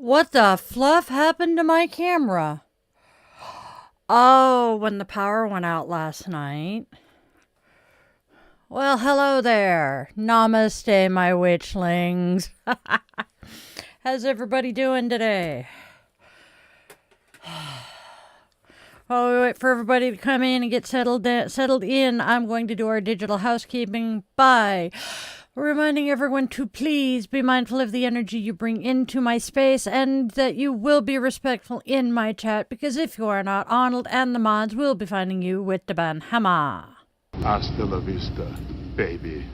What the fluff happened to my camera? Oh, when the power went out last night. Well, hello there. Namaste, my witchlings. How's everybody doing today? While we wait for everybody to come in and get settled in, I'm going to do our digital housekeeping by reminding everyone to please be mindful of the energy you bring into my space and that you will be respectful in my chat, because if you are not, Arnold and the mods will be finding you with the ban hammer. Hasta la vista, baby.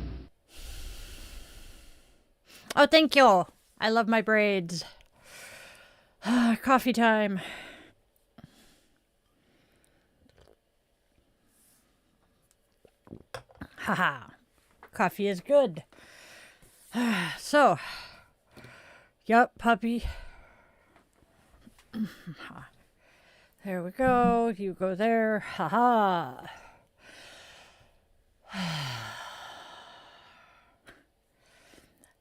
Oh, thank you. I love my braids. Coffee time. Haha. Coffee is good. So, yup, puppy. There we go. You go there. Haha.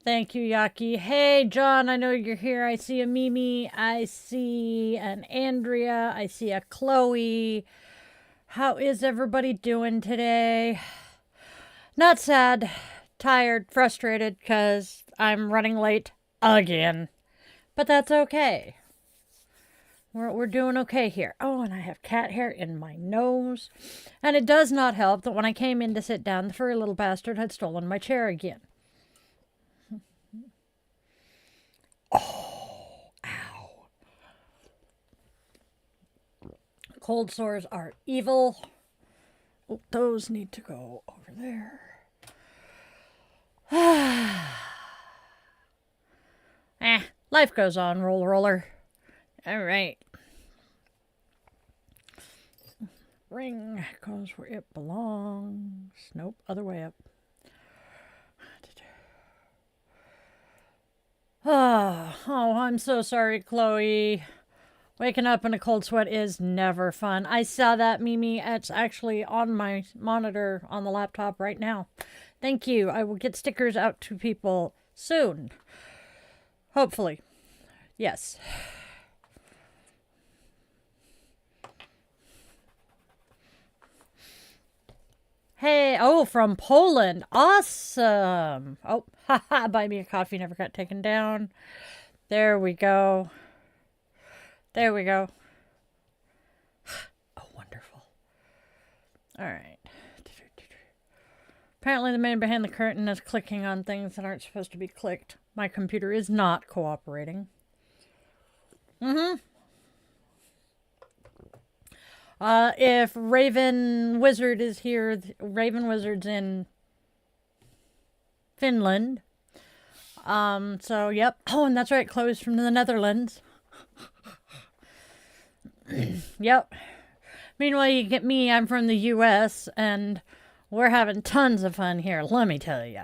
Thank you, Yaki. Hey, John, I know you're here. I see a Mimi. I see an Andrea. I see a Chloe. How is everybody doing today? Not sad. Tired, frustrated, because I'm running late again. But that's okay. We're doing okay here. Oh, and I have cat hair in my nose. And it does not help that when I came in to sit down, the furry little bastard had stolen my chair again. Oh, ow. Cold sores are evil. Oh, those need to go over there. Life goes on, roller. All right. Ring goes where it belongs. Nope, other way up. Oh, I'm so sorry, Chloe. Waking up in a cold sweat is never fun. I saw that, Mimi. It's actually on my monitor on the laptop right now. Thank you. I will get stickers out to people soon. Hopefully. Yes. Hey, oh, from Poland. Awesome. Oh, haha, buy me a coffee never got taken down. There we go. There we go. Oh, wonderful. All right. Apparently the man behind the curtain is clicking on things that aren't supposed to be clicked. My computer is not cooperating. If Raven Wizard is here, Raven Wizard's in Finland. So, yep. Oh, and that's right, Chloe's from the Netherlands. Yep. Meanwhile, you get me, I'm from the U.S., and we're having tons of fun here, let me tell you.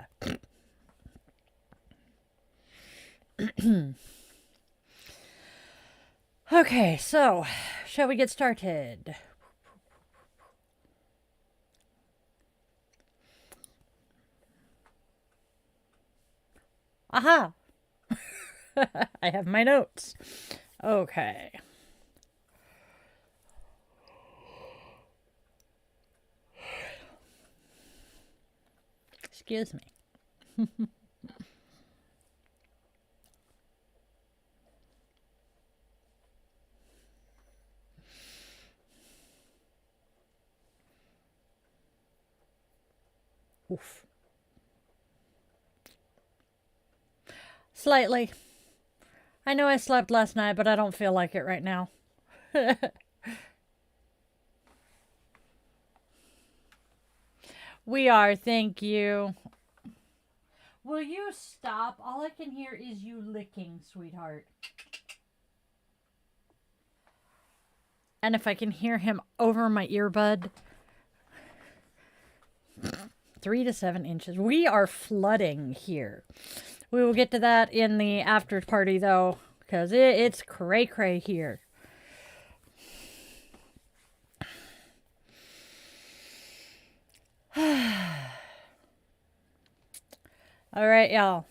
Okay, so, shall we get started? Aha! I have my notes. Okay. Excuse me. Oof. Slightly. I know I slept last night, but I don't feel like it right now. We are, thank you. Will you stop? All I can hear is you licking, sweetheart. And if I can hear him over my earbud. 3 to 7 inches. We are flooding here. We will get to that in the after party, though, because it's cray-cray here. All right, y'all.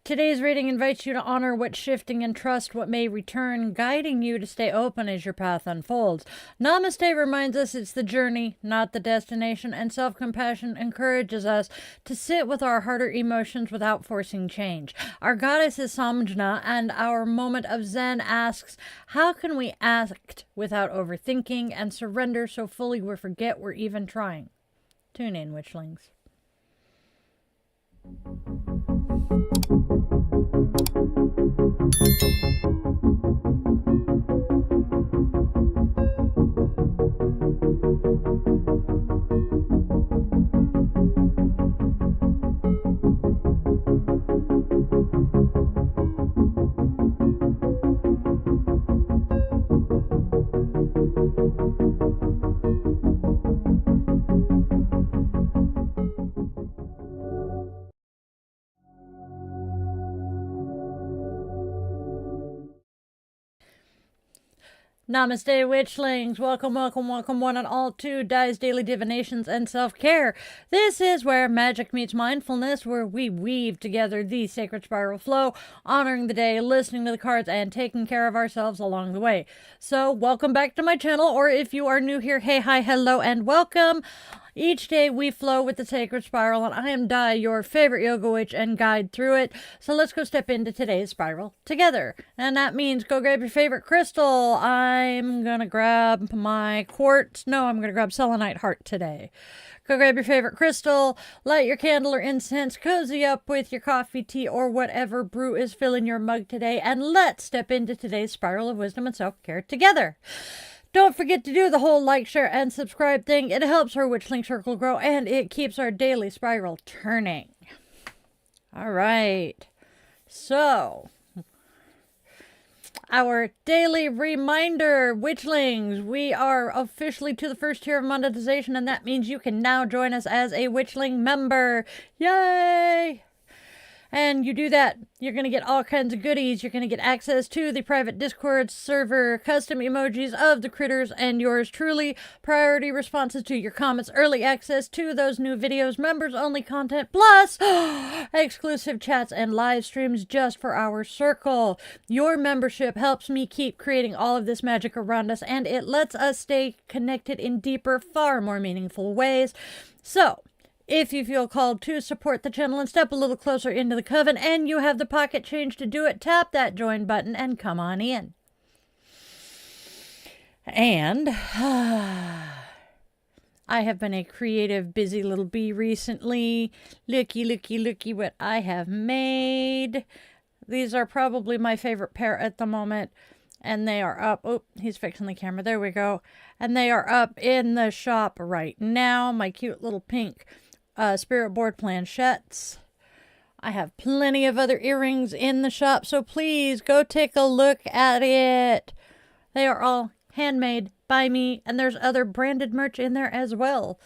Today's reading invites you to honor what's shifting and trust what may return, guiding you to stay open as your path unfolds. Namaste reminds us it's the journey, not the destination, and self-compassion encourages us to sit with our harder emotions without forcing change. Our goddess is Samjna, and our moment of Zen asks, how can we act without overthinking and surrender so fully we forget we're even trying? Tune in, Witchlings. Namaste, Witchlings. Welcome, welcome, welcome one and all to Di's Daily Divinations and Self-Care. This is where magic meets mindfulness, where we weave together the sacred spiral flow, honoring the day, listening to the cards, and taking care of ourselves along the way. So, welcome back to my channel, or if you are new here, hey, hi, hello, and welcome. Each day we flow with the sacred spiral, and I am Di, your favorite yoga witch, and guide through it. So let's go step into today's spiral together. And that means go grab your favorite crystal. I'm gonna grab my quartz. No, I'm gonna grab selenite heart today. Go grab your favorite crystal, light your candle or incense, cozy up with your coffee, tea, or whatever brew is filling your mug today, and let's step into today's spiral of wisdom and self-care together. Don't forget to do the whole like, share, and subscribe thing. It helps our Witchling circle grow, and it keeps our daily spiral turning. All right. So, our daily reminder, Witchlings, we are officially to the first tier of monetization, and that means you can now join us as a Witchling member. Yay! And you do that, you're going to get all kinds of goodies. You're going to get access to the private Discord server, custom emojis of the critters, and yours truly, priority responses to your comments, early access to those new videos, members-only content, plus exclusive chats and live streams just for our circle. Your membership helps me keep creating all of this magic around us, and it lets us stay connected in deeper, far more meaningful ways. So, if you feel called to support the channel and step a little closer into the coven and you have the pocket change to do it, tap that join button and come on in. And I have been a creative, busy little bee recently. Looky, looky, looky what I have made. These are probably my favorite pair at the moment. And they are up. Oh, he's fixing the camera. There we go. And they are up in the shop right now. My cute little pink spirit board planchettes. I have plenty of other earrings in the shop, so please go take a look at it. They are all handmade by me, and there's other branded merch in there as well,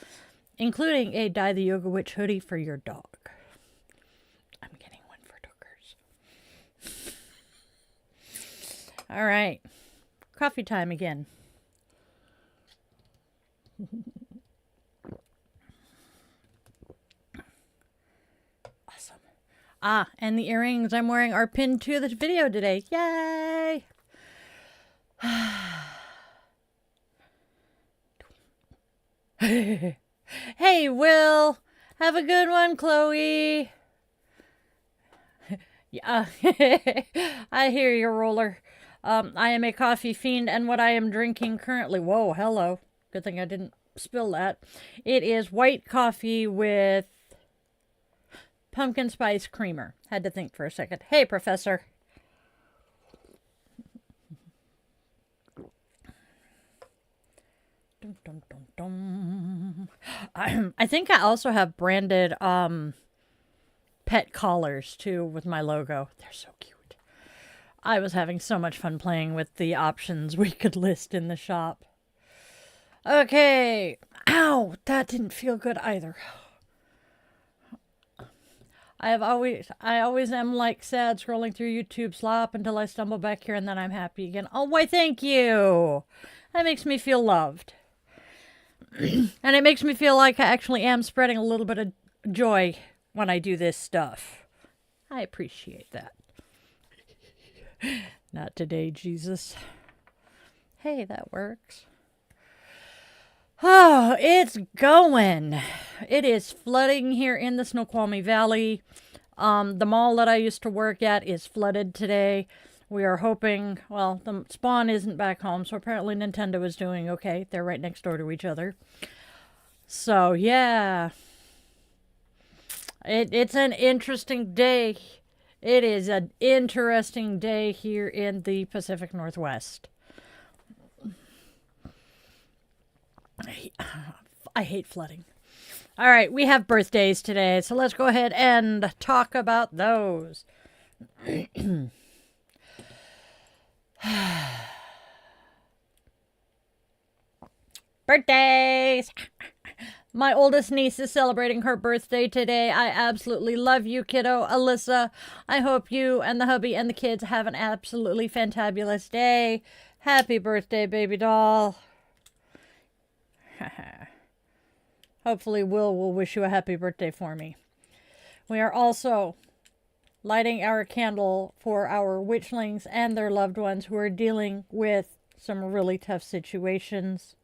including a Di the Yoga Witch hoodie for your dog. I'm getting one for Dookers. All right, coffee time again. Ah, and the earrings I'm wearing are pinned to this video today. Yay! Hey, Will. Have a good one, Chloe. Yeah, I hear you, Roller. I am a coffee fiend, and what I am drinking currently... Whoa, hello. Good thing I didn't spill that. It is white coffee with pumpkin spice creamer. Had to think for a second. Hey, Professor. Dum, dum, dum, dum. I think I also have branded pet collars too with my logo. They're so cute. I was having so much fun playing with the options we could list in the shop. Okay. Ow, that didn't feel good either. I always am like sad scrolling through YouTube slop until I stumble back here and then I'm happy again. Oh, why, thank you. That makes me feel loved. And it makes me feel like I actually am spreading a little bit of joy when I do this stuff. I appreciate that. Not today, Jesus. Hey, that works. Oh, it's going. It is flooding here in the Snoqualmie Valley. The mall that I used to work at is flooded today. We are hoping, well, the Spawn isn't back home, so apparently Nintendo is doing okay. They're right next door to each other. So, yeah. It's an interesting day. It is an interesting day here in the Pacific Northwest. I hate flooding. All right, we have birthdays today, so let's go ahead and talk about those. Birthdays! My oldest niece is celebrating her birthday today. I absolutely love you, kiddo. Alyssa, I hope you and the hubby and the kids have an absolutely fantabulous day. Happy birthday, baby doll. Hopefully Will wish you a happy birthday for me. We are also lighting our candle for our witchlings and their loved ones who are dealing with some really tough situations.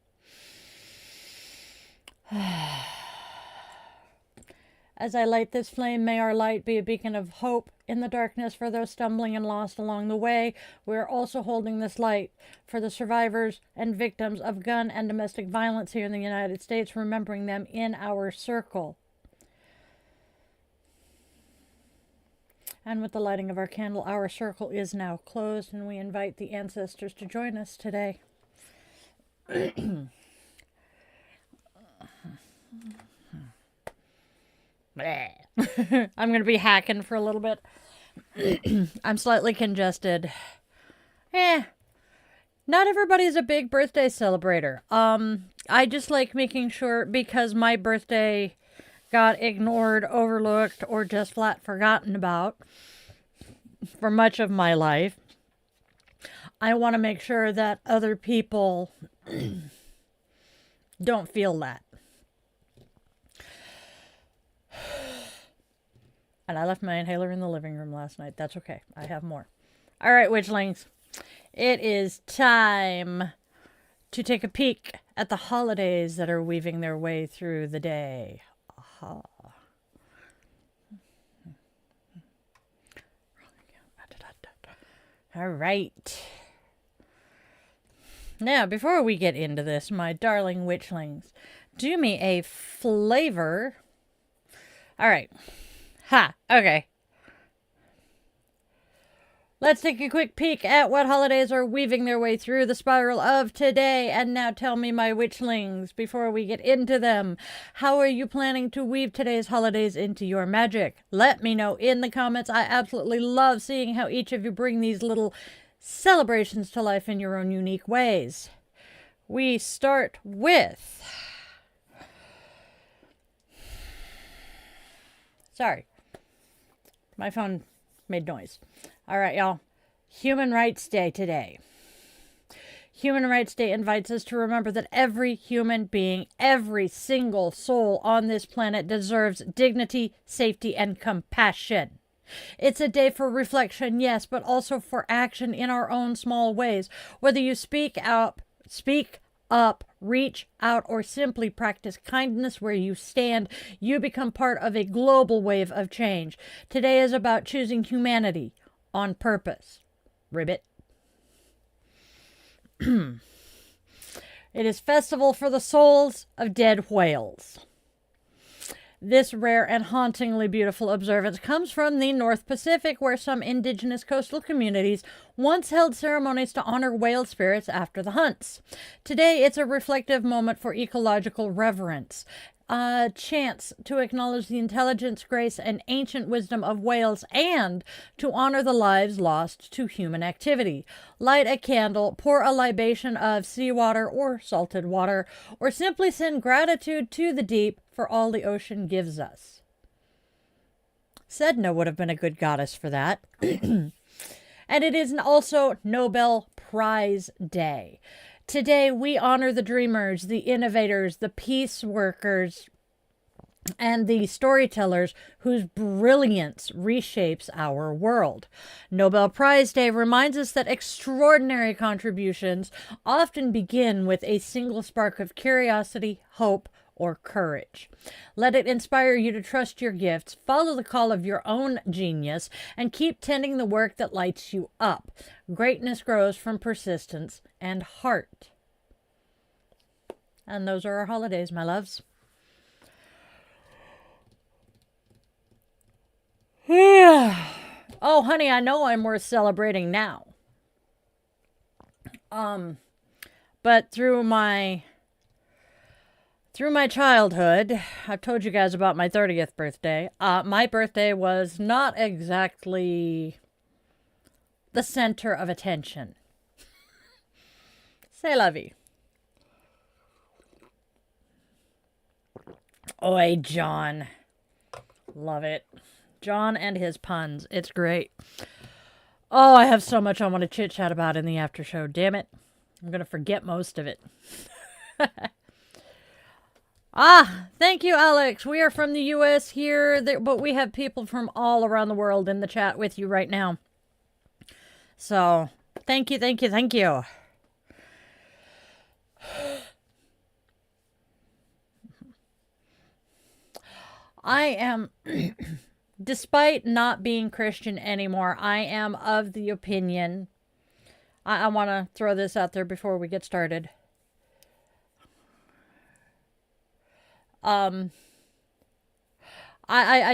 As I light this flame, may our light be a beacon of hope in the darkness for those stumbling and lost along the way. We are also holding this light for the survivors and victims of gun and domestic violence here in the United States, remembering them in our circle. And with the lighting of our candle, our circle is now closed, and we invite the ancestors to join us today. I'm going to be hacking for a little bit. I'm slightly congested. Not everybody's a big birthday celebrator. I just like making sure, because my birthday got ignored, overlooked, or just flat forgotten about for much of my life, I want to make sure that other people don't feel that. And I left my inhaler in the living room last night. That's okay. I have more. All right, witchlings. It is time to take a peek at the holidays that are weaving their way through the day. Aha. All right. Now, before we get into this, my darling witchlings, do me a flavor. All right. Okay. Let's take a quick peek at what holidays are weaving their way through the spiral of today. And now tell me, my witchlings, before we get into them, how are you planning to weave today's holidays into your magic? Let me know in the comments. I absolutely love seeing how each of you bring these little celebrations to life in your own unique ways. We start with... Sorry. My phone made noise. All right, y'all. Human Rights Day today. Human Rights Day invites us to remember that every human being, every single soul on this planet deserves dignity, safety, and compassion. It's a day for reflection, yes, but also for action in our own small ways. Whether you speak up, reach out, or simply practice kindness where you stand, you become part of a global wave of change. Today is about choosing humanity on purpose. Ribbit. It is festival for the souls of dead whales. This rare and hauntingly beautiful observance comes from the North Pacific, where some indigenous coastal communities once held ceremonies to honor whale spirits after the hunts. Today, it's a reflective moment for ecological reverence, a chance to acknowledge the intelligence, grace, and ancient wisdom of whales, and to honor the lives lost to human activity. Light a candle, pour a libation of seawater or salted water, or simply send gratitude to the deep for all the ocean gives us. Sedna would have been a good goddess for that. And it is also Nobel Prize Day. Today we honor the dreamers, the innovators, the peace workers, and the storytellers whose brilliance reshapes our world. Nobel Prize Day reminds us that extraordinary contributions often begin with a single spark of curiosity, hope, or courage. Let it inspire you to trust your gifts, follow the call of your own genius, and keep tending the work that lights you up. Greatness grows from persistence and heart. And those are our holidays, my loves. Yeah. Oh, honey, I know I'm worth celebrating now. But through my childhood, I've told you guys about my 30th birthday. My birthday was not exactly the center of attention. C'est la vie. Oi, John. Love it. John and his puns. It's great. Oh, I have so much I want to chit-chat about in the after show. Damn it. I'm going to forget most of it. Thank you, Alex. We are from the U.S. here, but we have people from all around the world in the chat with you right now. So, thank you, thank you, thank you. I am... Despite not being Christian anymore, I am of the opinion, I want to throw this out there before we get started. I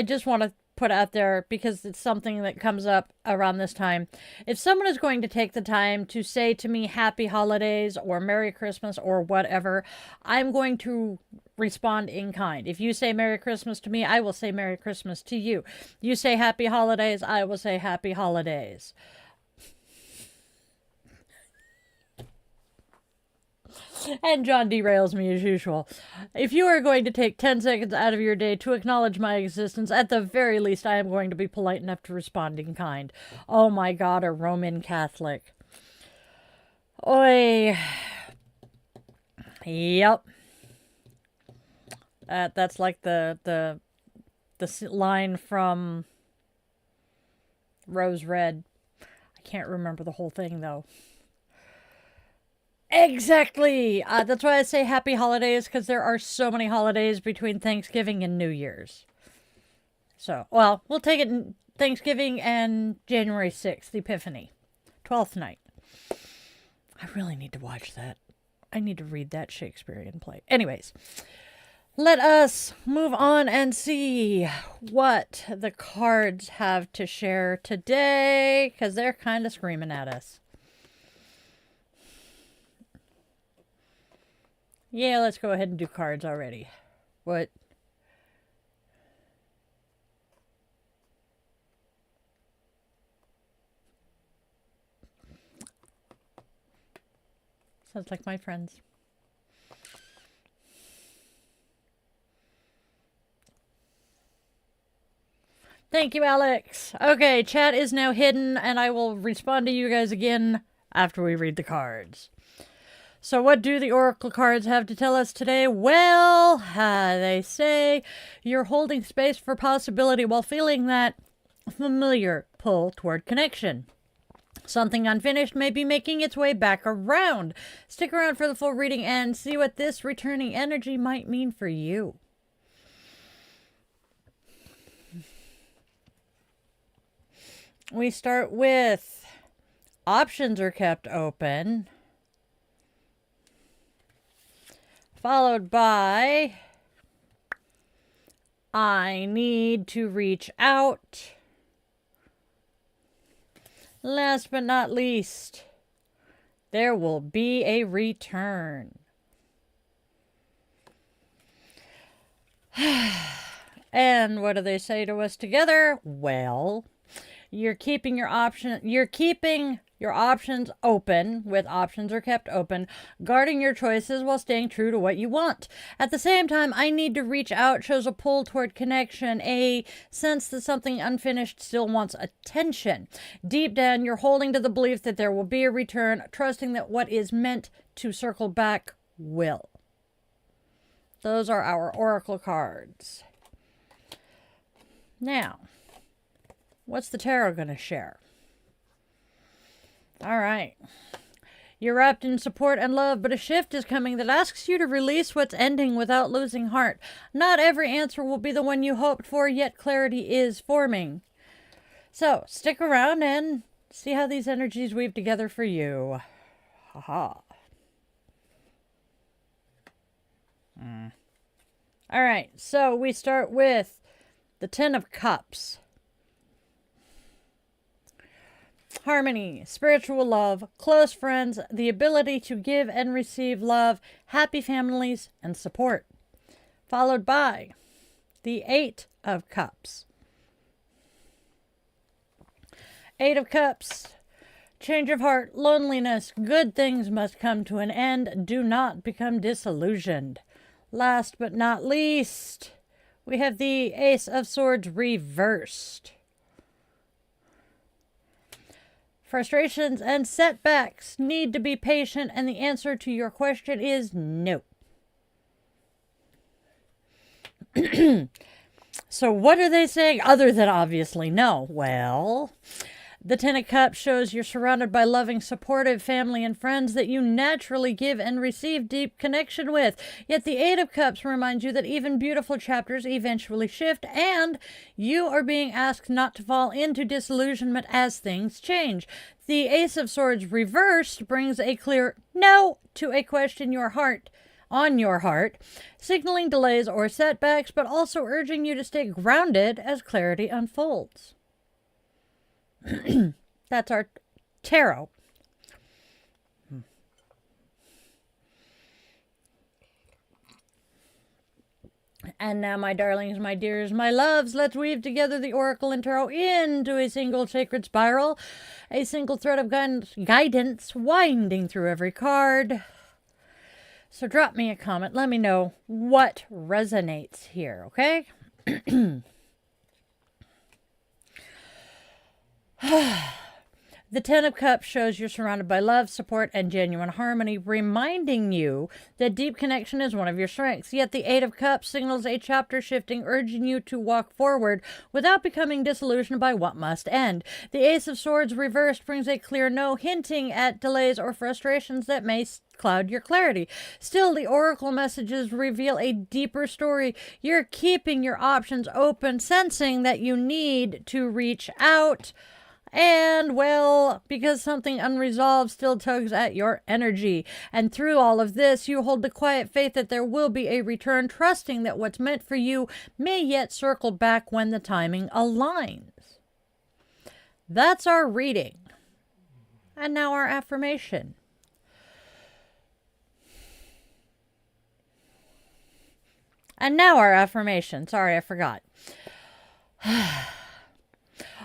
just want to put out there, because it's something that comes up around this time. If someone is going to take the time to say to me Happy Holidays or Merry Christmas or whatever, I'm going to respond in kind. If you say Merry Christmas to me, I will say Merry Christmas to you. You say Happy Holidays, I will say Happy Holidays. And John derails me as usual. If you are going to take 10 seconds out of your day to acknowledge my existence, at the very least, I am going to be polite enough to respond in kind. Oh my God, a Roman Catholic. Oi. Yep. That's like the line from Rose Red. I can't remember the whole thing, though. Exactly. That's why I say Happy Holidays, because there are so many holidays between Thanksgiving and New Year's. So, well, we'll take it Thanksgiving and January 6th, Epiphany, 12th night. I really need to watch that. I need to read that Shakespearean play. Anyways, let us move on and see what the cards have to share today, because they're kind of screaming at us. Yeah, let's go ahead and do cards already. What? Sounds like my friends. Thank you, Alex. Okay, chat is now hidden, and I will respond to you guys again after we read the cards. So what do the Oracle cards have to tell us today? Well, they say you're holding space for possibility while feeling that familiar pull toward connection. Something unfinished may be making its way back around. Stick around for the full reading and see what this returning energy might mean for you. We start with options are kept open, followed by I need to reach out. Last but not least, there will be a return. And what do they say to us together? Well, you're keeping your options open, with options are kept open, guarding your choices while staying true to what you want. At the same time, I need to reach out shows a pull toward connection, a sense that something unfinished still wants attention. Deep down, you're holding to the belief that there will be a return, trusting that what is meant to circle back will. Those are our Oracle cards. Now, what's the tarot going to share? All right. You're wrapped in support and love, but a shift is coming that asks you to release what's ending without losing heart. Not every answer will be the one you hoped for, yet clarity is forming. So, stick around and see how these energies weave together for you. Haha. All right, so we start with the Ten of Cups. Harmony, spiritual love, close friends, the ability to give and receive love, happy families, and support. Followed by the Eight of Cups. Eight of Cups, change of heart, loneliness, good things must come to an end. Do not become disillusioned. Last but not least, we have the Ace of Swords reversed. Frustrations and setbacks need to be patient, and the answer to your question is no. So what are they saying other than obviously no? Well, the Ten of Cups shows you're surrounded by loving, supportive family and friends that you naturally give and receive deep connection with. Yet the Eight of Cups reminds you that even beautiful chapters eventually shift, and you are being asked not to fall into disillusionment as things change. The Ace of Swords reversed brings a clear no to a question on your heart, signaling delays or setbacks, but also urging you to stay grounded as clarity unfolds. That's our tarot. And now, my darlings, my dears, my loves, let's weave together the Oracle and Tarot into a single sacred spiral, a single thread of guidance winding through every card. So drop me a comment. Let me know what resonates here, okay? The Ten of Cups shows you're surrounded by love, support, and genuine harmony, reminding you that deep connection is one of your strengths. Yet the Eight of Cups signals a chapter shifting, urging you to walk forward without becoming disillusioned by what must end. The Ace of Swords reversed brings a clear no, hinting at delays or frustrations that may cloud your clarity. Still, the Oracle messages reveal a deeper story. You're keeping your options open, sensing that you need to reach out. And, well, because something unresolved still tugs at your energy. And through all of this, you hold the quiet faith that there will be a return, trusting that what's meant for you may yet circle back when the timing aligns. That's our reading. And now our affirmation. Sorry, I forgot.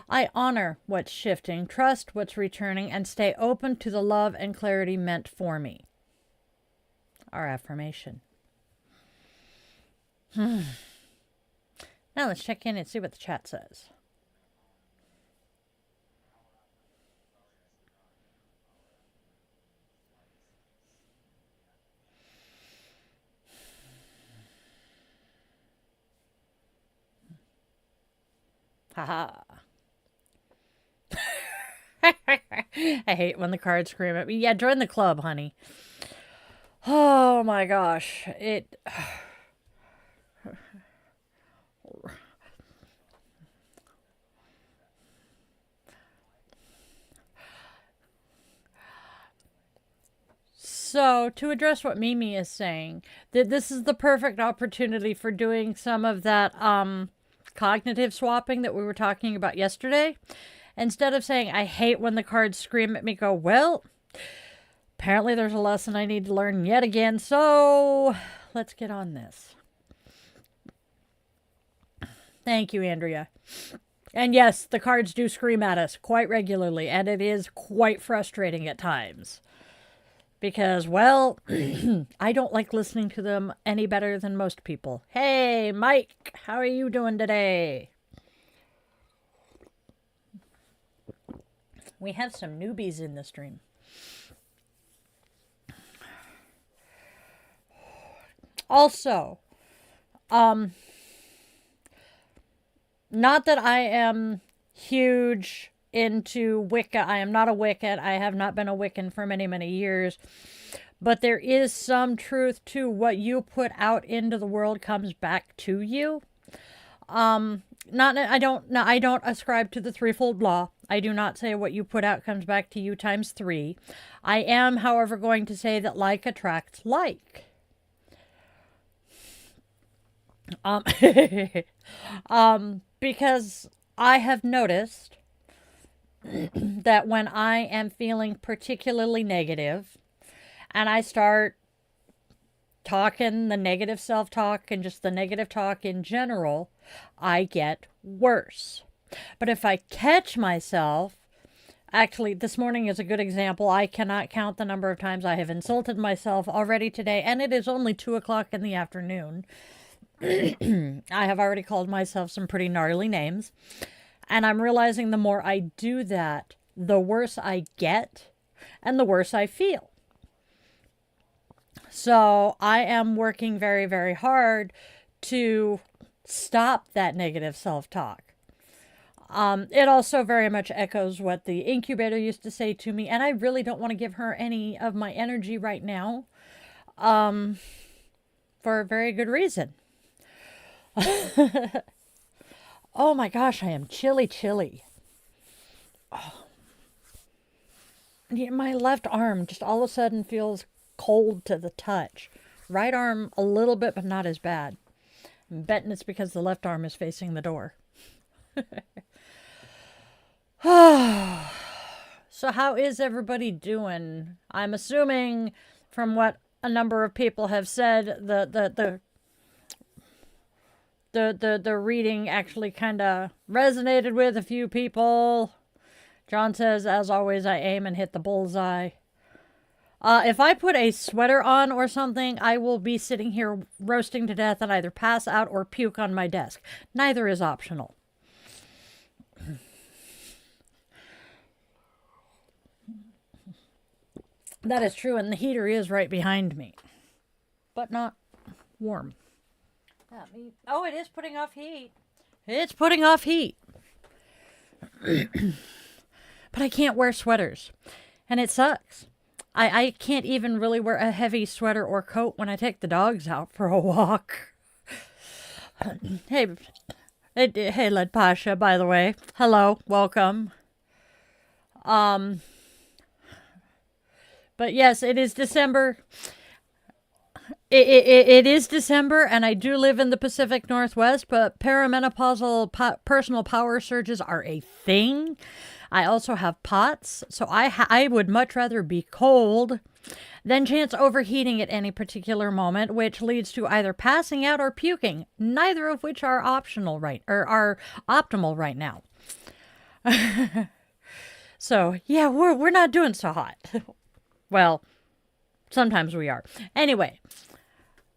I honor what's shifting, trust what's returning, and stay open to the love and clarity meant for me. Our affirmation. Now let's check in and see what the chat says. Haha. I hate when the cards scream at me. Yeah, join the club, honey. Oh my gosh. So, to address what Mimi is saying, that this is the perfect opportunity for doing some of that cognitive swapping that we were talking about yesterday. Instead of saying, I hate when the cards scream at me, go, well, apparently there's a lesson I need to learn yet again, so let's get on this. Thank you, Andrea. And yes, the cards do scream at us quite regularly, and it is quite frustrating at times. Because, well, I don't like listening to them any better than most people. Hey, Mike, how are you doing today? We have some newbies in the stream. Also, Not that I am huge into Wicca. I am not a Wiccan. I have not been a Wiccan for many, many years. But there is some truth to what you put out into the world comes back to you. I don't ascribe to the threefold law. I do not say what you put out comes back to you times 3. I am, however, going to say that like attracts like. Because I have noticed that when I am feeling particularly negative and I start talking the negative self-talk and just the negative talk in general, I get worse. But if I catch myself, actually, this morning is a good example. I cannot count the number of times I have insulted myself already today, and it is only 2 o'clock in the afternoon. I have already called myself some pretty gnarly names, and I'm realizing the more I do that, the worse I get and the worse I feel. So I am working very, very hard to stop that negative self-talk. It also very much echoes what the incubator used to say to me, and I really don't want to give her any of my energy right now, for a very good reason. Oh my gosh, I am chilly. Oh. Yeah, my left arm just all of a sudden feels cold to the touch. Right arm a little bit, but not as bad. I'm betting it's because the left arm is facing the door. So how is everybody doing? I'm assuming from what a number of people have said, the reading actually kind of resonated with a few people. John says, as always, I aim and hit the bullseye. If I put a sweater on or something, I will be sitting here roasting to death and either pass out or puke on my desk. Neither is optional. That is true, and the heater is right behind me. But not warm. Oh, it is putting off heat. It's putting off heat. But I can't wear sweaters. And it sucks. I can't even really wear a heavy sweater or coat when I take the dogs out for a walk. Hey, Led Pasha, by the way. Hello, welcome. But yes, it is December. It is December, and I do live in the Pacific Northwest, but perimenopausal personal power surges are a thing. I also have POTS, so I would much rather be cold than chance overheating at any particular moment, which leads to either passing out or puking, neither of which are optional are optimal right now. So yeah, we're not doing so hot. Well, sometimes we are. Anyway,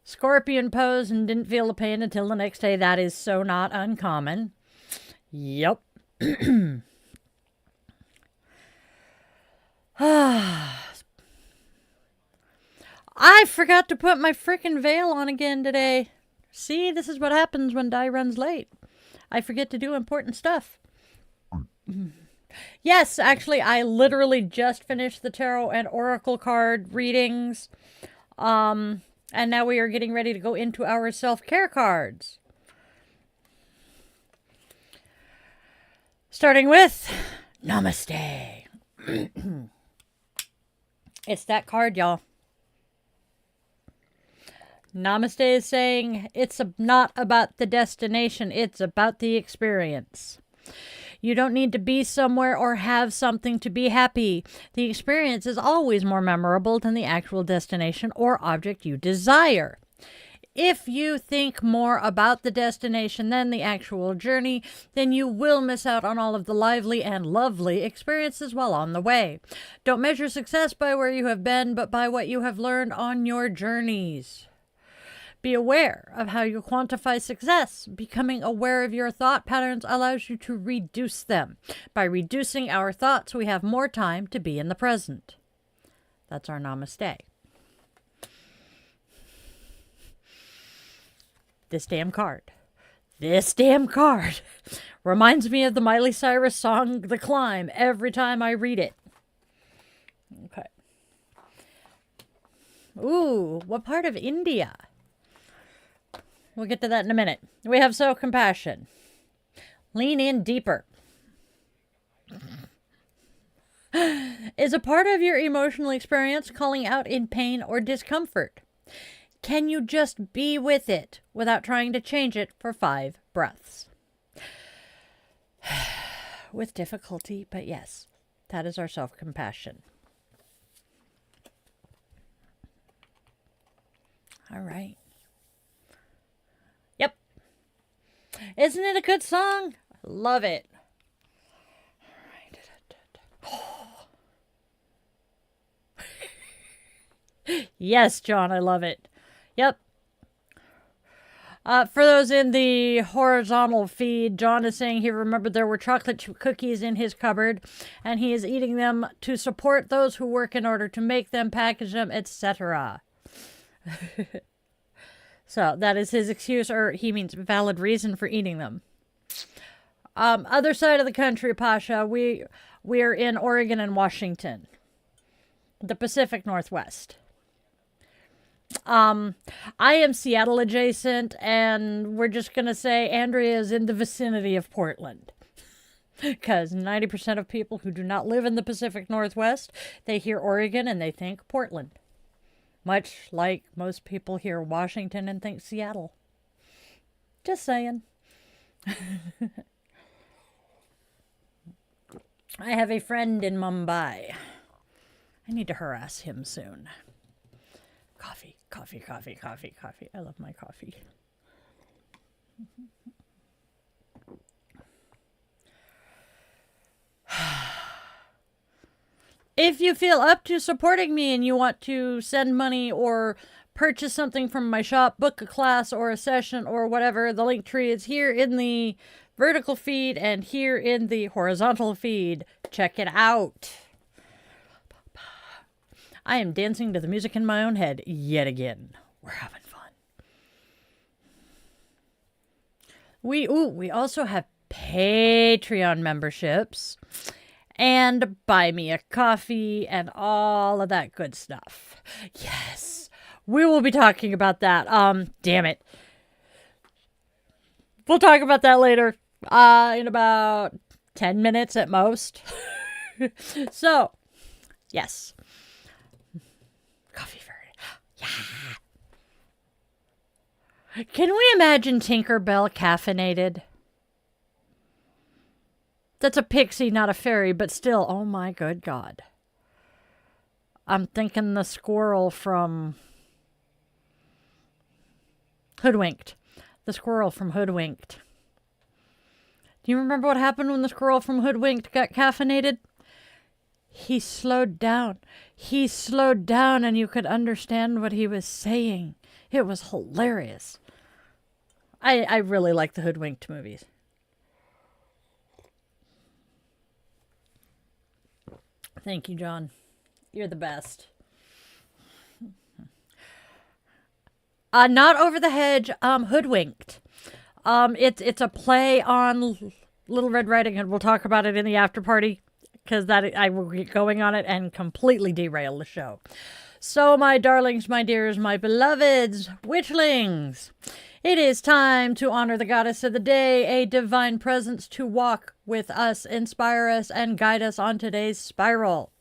Scorpion pose and didn't feel the pain until the next day. That is so not uncommon. Yep. I forgot to put my frickin' veil on again today. See, this is what happens when Di runs late. I forget to do important stuff. Yes, actually, I literally just finished the tarot and oracle card readings. And now we are getting ready to go into our self-care cards. Starting with Namaste. It's that card, y'all. Namaste is saying it's not about the destination, it's about the experience. You don't need to be somewhere or have something to be happy. The experience is always more memorable than the actual destination or object you desire. If you think more about the destination than the actual journey, then you will miss out on all of the lively and lovely experiences while on the way. Don't measure success by where you have been, but by what you have learned on your journeys. Be aware of how you quantify success. Becoming aware of your thought patterns allows you to reduce them. By reducing our thoughts, we have more time to be in the present. That's our Namaste. This damn card. This damn card reminds me of the Miley Cyrus song, The Climb, every time I read it. Okay. Ooh, what part of India? We'll get to that in a minute. We have self-compassion. Lean in deeper. Is a part of your emotional experience calling out in pain or discomfort? Can you just be with it without trying to change it for 5 breaths? With difficulty, but yes, that is our self-compassion. All right. Yep. Isn't it a good song? I love it. Yes, John, I love it. Yep. For those in the horizontal feed, John is saying he remembered there were chocolate cookies in his cupboard, and he is eating them to support those who work in order to make them, package them, etc. So that is his excuse, or he means valid reason for eating them. Other side of the country, Pasha, we're in Oregon and Washington, the Pacific Northwest. I am Seattle adjacent, and we're just going to say Andrea is in the vicinity of Portland. Because 90% of people who do not live in the Pacific Northwest, they hear Oregon and they think Portland. Much like most people hear Washington and think Seattle. Just saying. I have a friend in Mumbai. I need to harass him soon. Coffee, coffee, coffee, coffee, coffee. I love my coffee. If you feel up to supporting me and you want to send money or purchase something from my shop, book a class or a session or whatever, the link tree is here in the vertical feed and here in the horizontal feed. Check it out. I am dancing to the music in my own head yet again. We're having fun. We also have Patreon memberships and buy me a coffee and all of that good stuff. Yes, we will be talking about that. Damn it. We'll talk about that later. In about 10 minutes at most. So, yes. Coffee fairy. Yeah. Can we imagine Tinkerbell caffeinated? That's a pixie, not a fairy, but still, oh my good God. I'm thinking the squirrel from Hoodwinked. The squirrel from Hoodwinked. Do you remember what happened when the squirrel from Hoodwinked got caffeinated? He slowed down. He slowed down and you could understand what he was saying. It was hilarious. I really like the Hoodwinked movies. Thank you, John. You're the best. Not Over the Hedge, Hoodwinked. It's a play on Little Red Riding Hood. We'll talk about it in the after party because I will get going on it and completely derail the show. So, my darlings, my dears, my beloveds, Witchlings, it is time to honor the goddess of the day, a divine presence to walk with us, inspire us, and guide us on today's spiral.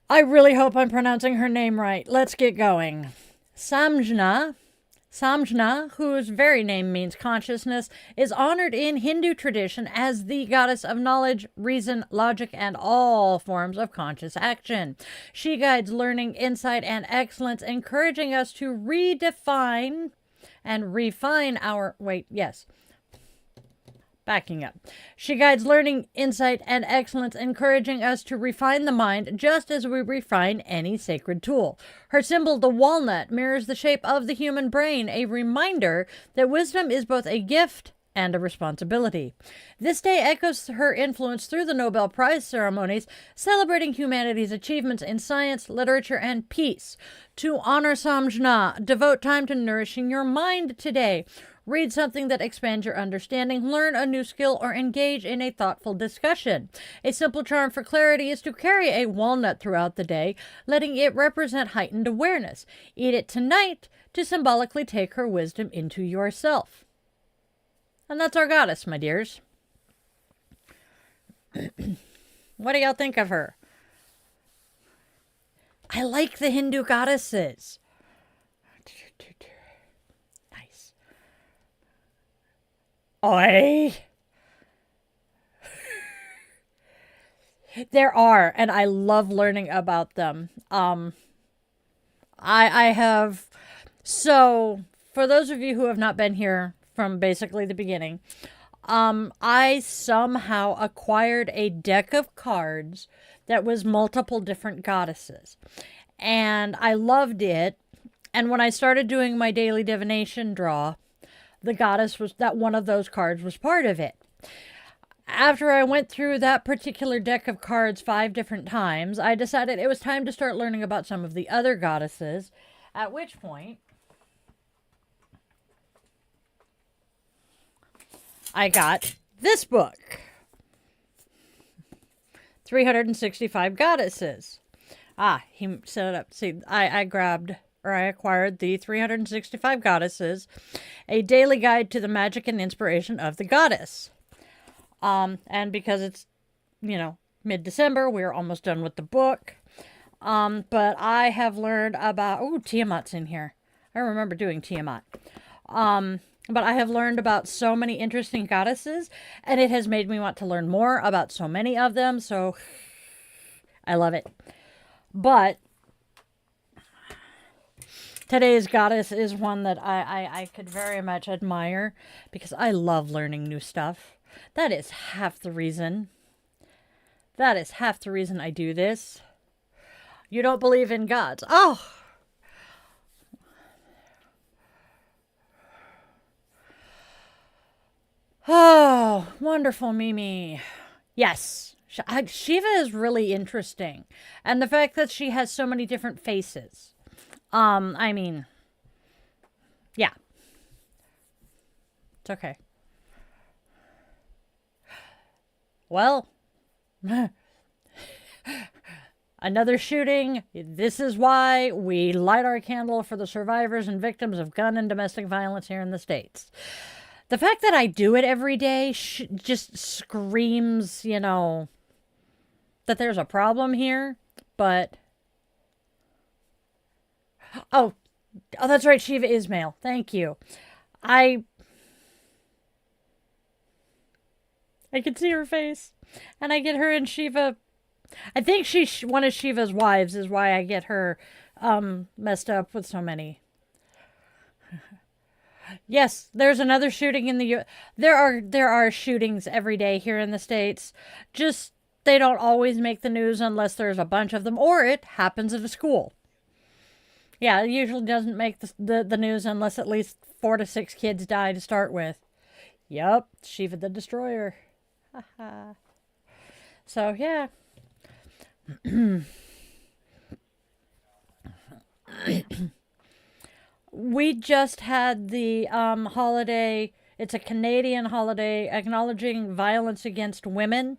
I really hope I'm pronouncing her name right. Let's get going. Samjna, whose very name means consciousness, is honored in Hindu tradition as the goddess of knowledge, reason, logic, and all forms of conscious action. She guides learning, insight, and excellence, encouraging us to redefine and refine our... Backing up. She guides learning, insight, and excellence, encouraging us to refine the mind just as we refine any sacred tool. Her symbol, the walnut, mirrors the shape of the human brain, a reminder that wisdom is both a gift and a responsibility. This day echoes her influence through the Nobel Prize ceremonies, celebrating humanity's achievements in science, literature, and peace. To honor Samjna, devote time to nourishing your mind today. Read something that expands your understanding, learn a new skill, or engage in a thoughtful discussion. A simple charm for clarity is to carry a walnut throughout the day, letting it represent heightened awareness. Eat it tonight to symbolically take her wisdom into yourself. And that's our goddess, my dears. What do y'all think of her? I like the Hindu goddesses. Nice. Oi. There are, and I love learning about them. I have, so for those of you who have not been here from basically the beginning, I somehow acquired a deck of cards that was multiple different goddesses, and I loved it. And when I started doing my daily divination draw, the goddess was that one of those cards was part of it. After I went through that particular deck of cards 5 different times, I decided it was time to start learning about some of the other goddesses, at which point I got this book, 365 Goddesses. He set it up. See, I acquired the 365 Goddesses, a daily guide to the magic and inspiration of the goddess. And because it's, mid-December, we're almost done with the book. But I have learned about, Tiamat's in here. I remember doing Tiamat. But I have learned about so many interesting goddesses, and it has made me want to learn more about so many of them, so I love it. But today's goddess is one that I could very much admire, because I love learning new stuff. That is half the reason. That is half the reason I do this. You don't believe in gods. Oh, wonderful, Mimi. Yes, Shiva is really interesting. And the fact that she has so many different faces. Yeah. It's okay. Well, another shooting. This is why we light our candle for the survivors and victims of gun and domestic violence here in the States. The fact that I do it every day just screams, that there's a problem here. But, oh, that's right. Shiva is male. Thank you. I can see her face. And I get her and Shiva. I think she's one of Shiva's wives is why I get her messed up with so many. Yes, there's another shooting in the there are shootings every day here in the States. Just they don't always make the news unless there's a bunch of them, or it happens at a school. Yeah, it usually doesn't make the news unless at least 4 to 6 kids die to start with. Yup, Shiva the Destroyer. Haha. So yeah. We just had the holiday. It's a Canadian holiday acknowledging violence against women.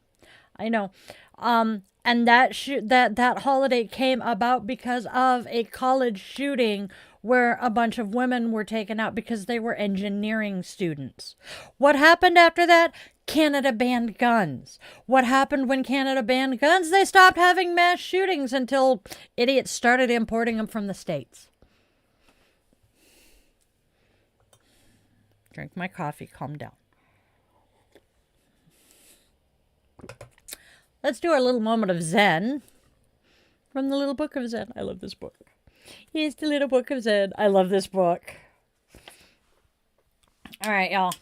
I know. And that holiday came about because of a college shooting where a bunch of women were taken out because they were engineering students. What happened after that? Canada banned guns. What happened when Canada banned guns? They stopped having mass shootings until idiots started importing them from the States. Drink my coffee, calm down. Let's do our little moment of Zen from the Little Book of Zen. I love this book. Here's the Little Book of Zen. I love this book. All right, y'all.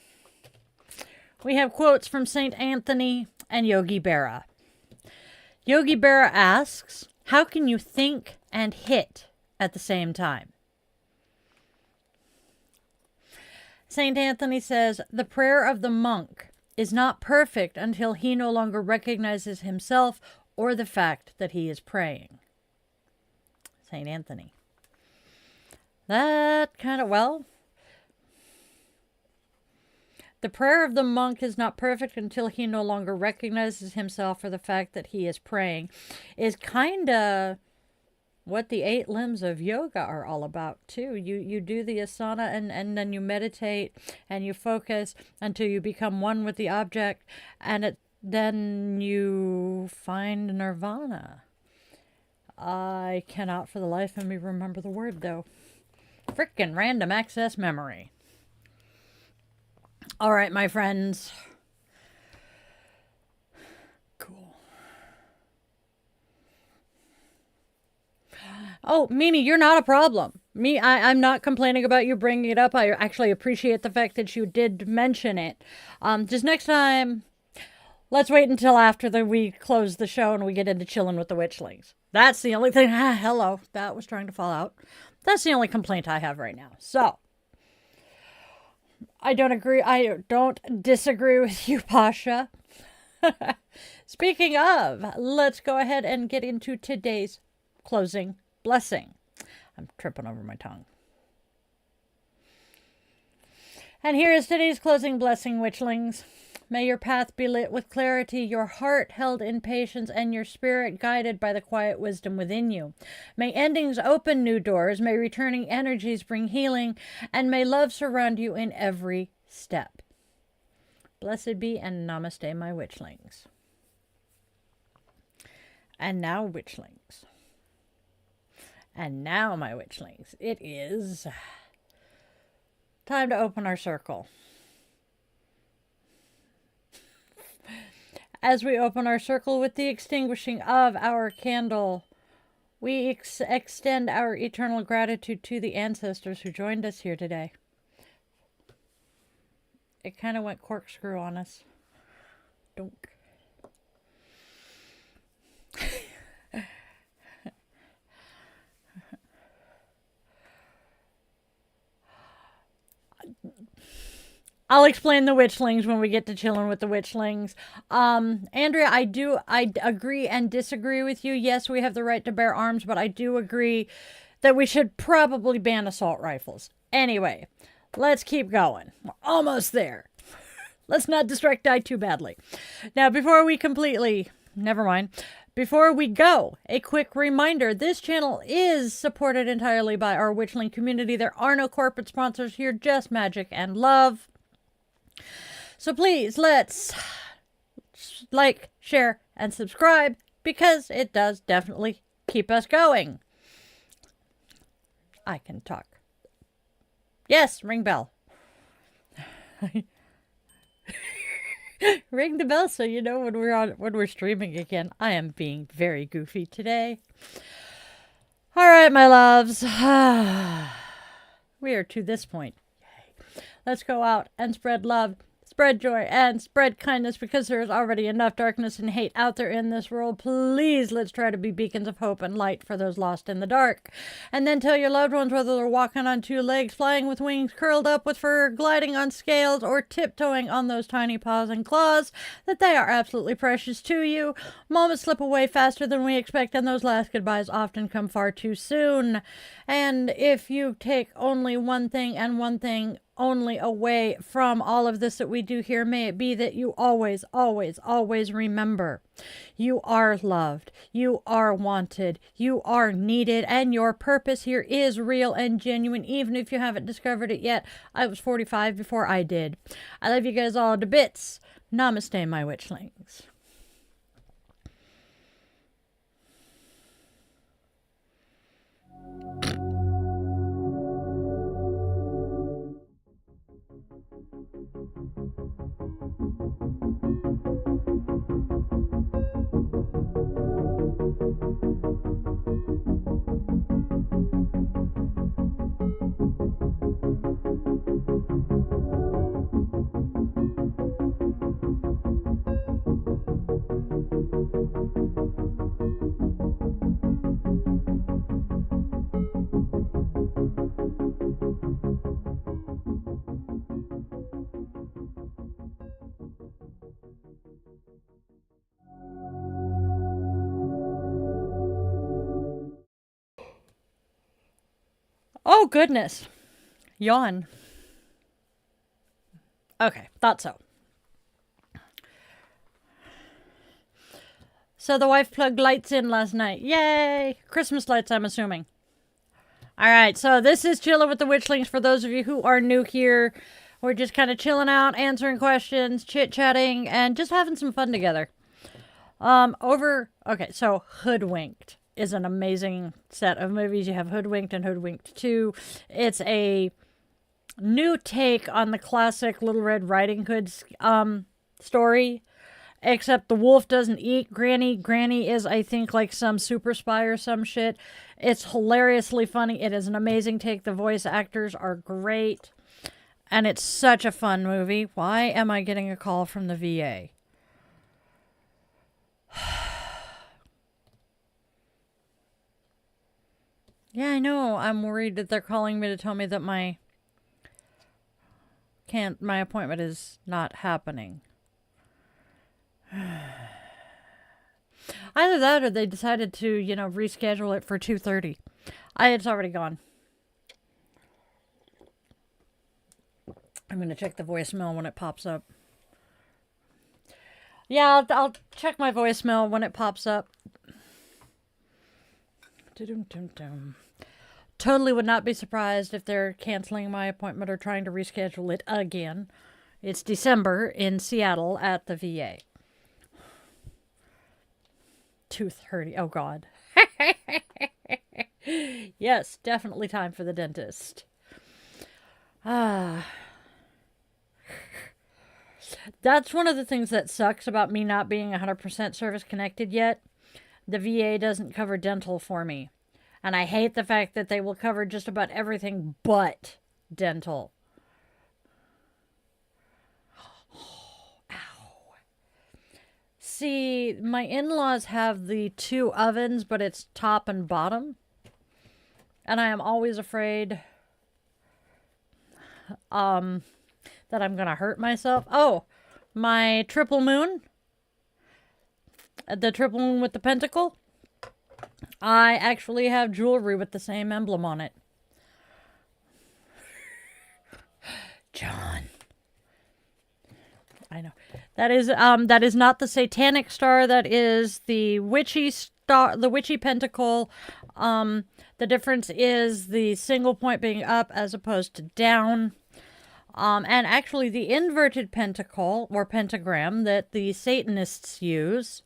We have quotes from St. Anthony and Yogi Berra. Yogi Berra asks, how can you think and hit at the same time? St. Anthony says, the prayer of the monk is not perfect until he no longer recognizes himself or the fact that he is praying. St. Anthony. That kind of, well, the prayer of the monk is not perfect until he no longer recognizes himself or the fact that he is praying is kind of what the 8 limbs of yoga are all about too. You do the asana and then you meditate and you focus until you become one with the object, and then you find nirvana. I cannot for the life of me remember the word though. Frickin' random access memory. All right, my friends. Cool. Oh, Mimi, you're not a problem. I'm not complaining about you bringing it up. I actually appreciate the fact that you did mention it. Just next time, let's wait until after we close the show and we get into chilling with the Witchlings. That's the only thing. Hello, that was trying to fall out. That's the only complaint I have right now. So, I don't disagree with you, Pasha. Speaking of, let's go ahead and get into today's closing blessing. I'm tripping over my tongue. And here is today's closing blessing, Witchlings. May your path be lit with clarity, your heart held in patience, and your spirit guided by the quiet wisdom within you. May endings open new doors, may returning energies bring healing, and may love surround you in every step. Blessed be and namaste, my Witchlings. And now, Witchlings. And now, my Witchlings, it is time to open our circle. As we open our circle with the extinguishing of our candle, we extend our eternal gratitude to the ancestors who joined us here today. It kind of went corkscrew on us. Dunk. I'll explain the Witchlings when we get to chilling with the Witchlings. Andrea, I agree and disagree with you. Yes, we have the right to bear arms, but I do agree that we should probably ban assault rifles. Anyway, let's keep going. We're almost there. Let's not distract die too badly. Now, before we go, a quick reminder, this channel is supported entirely by our Witchling community. There are no corporate sponsors here, just magic and love. So please, let's like, share, and subscribe, because it does definitely keep us going. I can talk. Yes, ring bell. Ring the bell so you know when we're streaming again. I am being very goofy today. All right, my loves. We are to this point. Yay. Let's go out and spread love, spread joy, and spread kindness, because there is already enough darkness and hate out there in this world. Please, let's try to be beacons of hope and light for those lost in the dark. And then tell your loved ones, whether they're walking on 2 legs, flying with wings, curled up with fur, gliding on scales, or tiptoeing on those tiny paws and claws, that they are absolutely precious to you. Moments slip away faster than we expect, and those last goodbyes often come far too soon. And if you take only one thing, and one thing only, away from all of this that we do here, may it be that you always, always, always remember you are loved, you are wanted, you are needed, and your purpose here is real and genuine, even if you haven't discovered it yet. I was 45 before I did. I love you guys all to bits. Namaste, my Witchlings. Oh, goodness. Yawn. Okay, thought so. So the wife plugged lights in last night. Yay! Christmas lights, I'm assuming. All right, so this is Chilling with the Witchlings. For those of you who are new here, we're just kind of chilling out, answering questions, chit-chatting, and just having some fun together. Okay, so Hoodwinked is an amazing set of movies. You have Hoodwinked and Hoodwinked 2. It's a new take on the classic Little Red Riding Hood story, except the wolf doesn't eat Granny. Granny is, I think, like some super spy or some shit. It's hilariously funny. It is an amazing take. The voice actors are great, and it's such a fun movie. Why am I getting a call from the VA? Yeah, I know. I'm worried that they're calling me to tell me that my appointment is not happening. Either that or they decided to, reschedule it for 2:30. It's already gone. I'm going to check the voicemail when it pops up. Yeah, I'll check my voicemail when it pops up. Totally would not be surprised if they're canceling my appointment or trying to reschedule it again. It's December in Seattle at the VA. 2:30. Oh, God. Yes, definitely time for the dentist. That's one of the things that sucks about me not being 100% service connected yet. The VA doesn't cover dental for me. And I hate the fact that they will cover just about everything but dental. Ow. See, my in-laws have the 2 ovens, but it's top and bottom. And I am always afraid that I'm going to hurt myself. Oh, my triple moon. The triple moon with the pentacle. I actually have jewelry with the same emblem on it. John. I know. That is not the satanic star. That is the witchy star, the witchy pentacle. The difference is the single point being up as opposed to down. And actually the inverted pentacle or pentagram that the Satanists use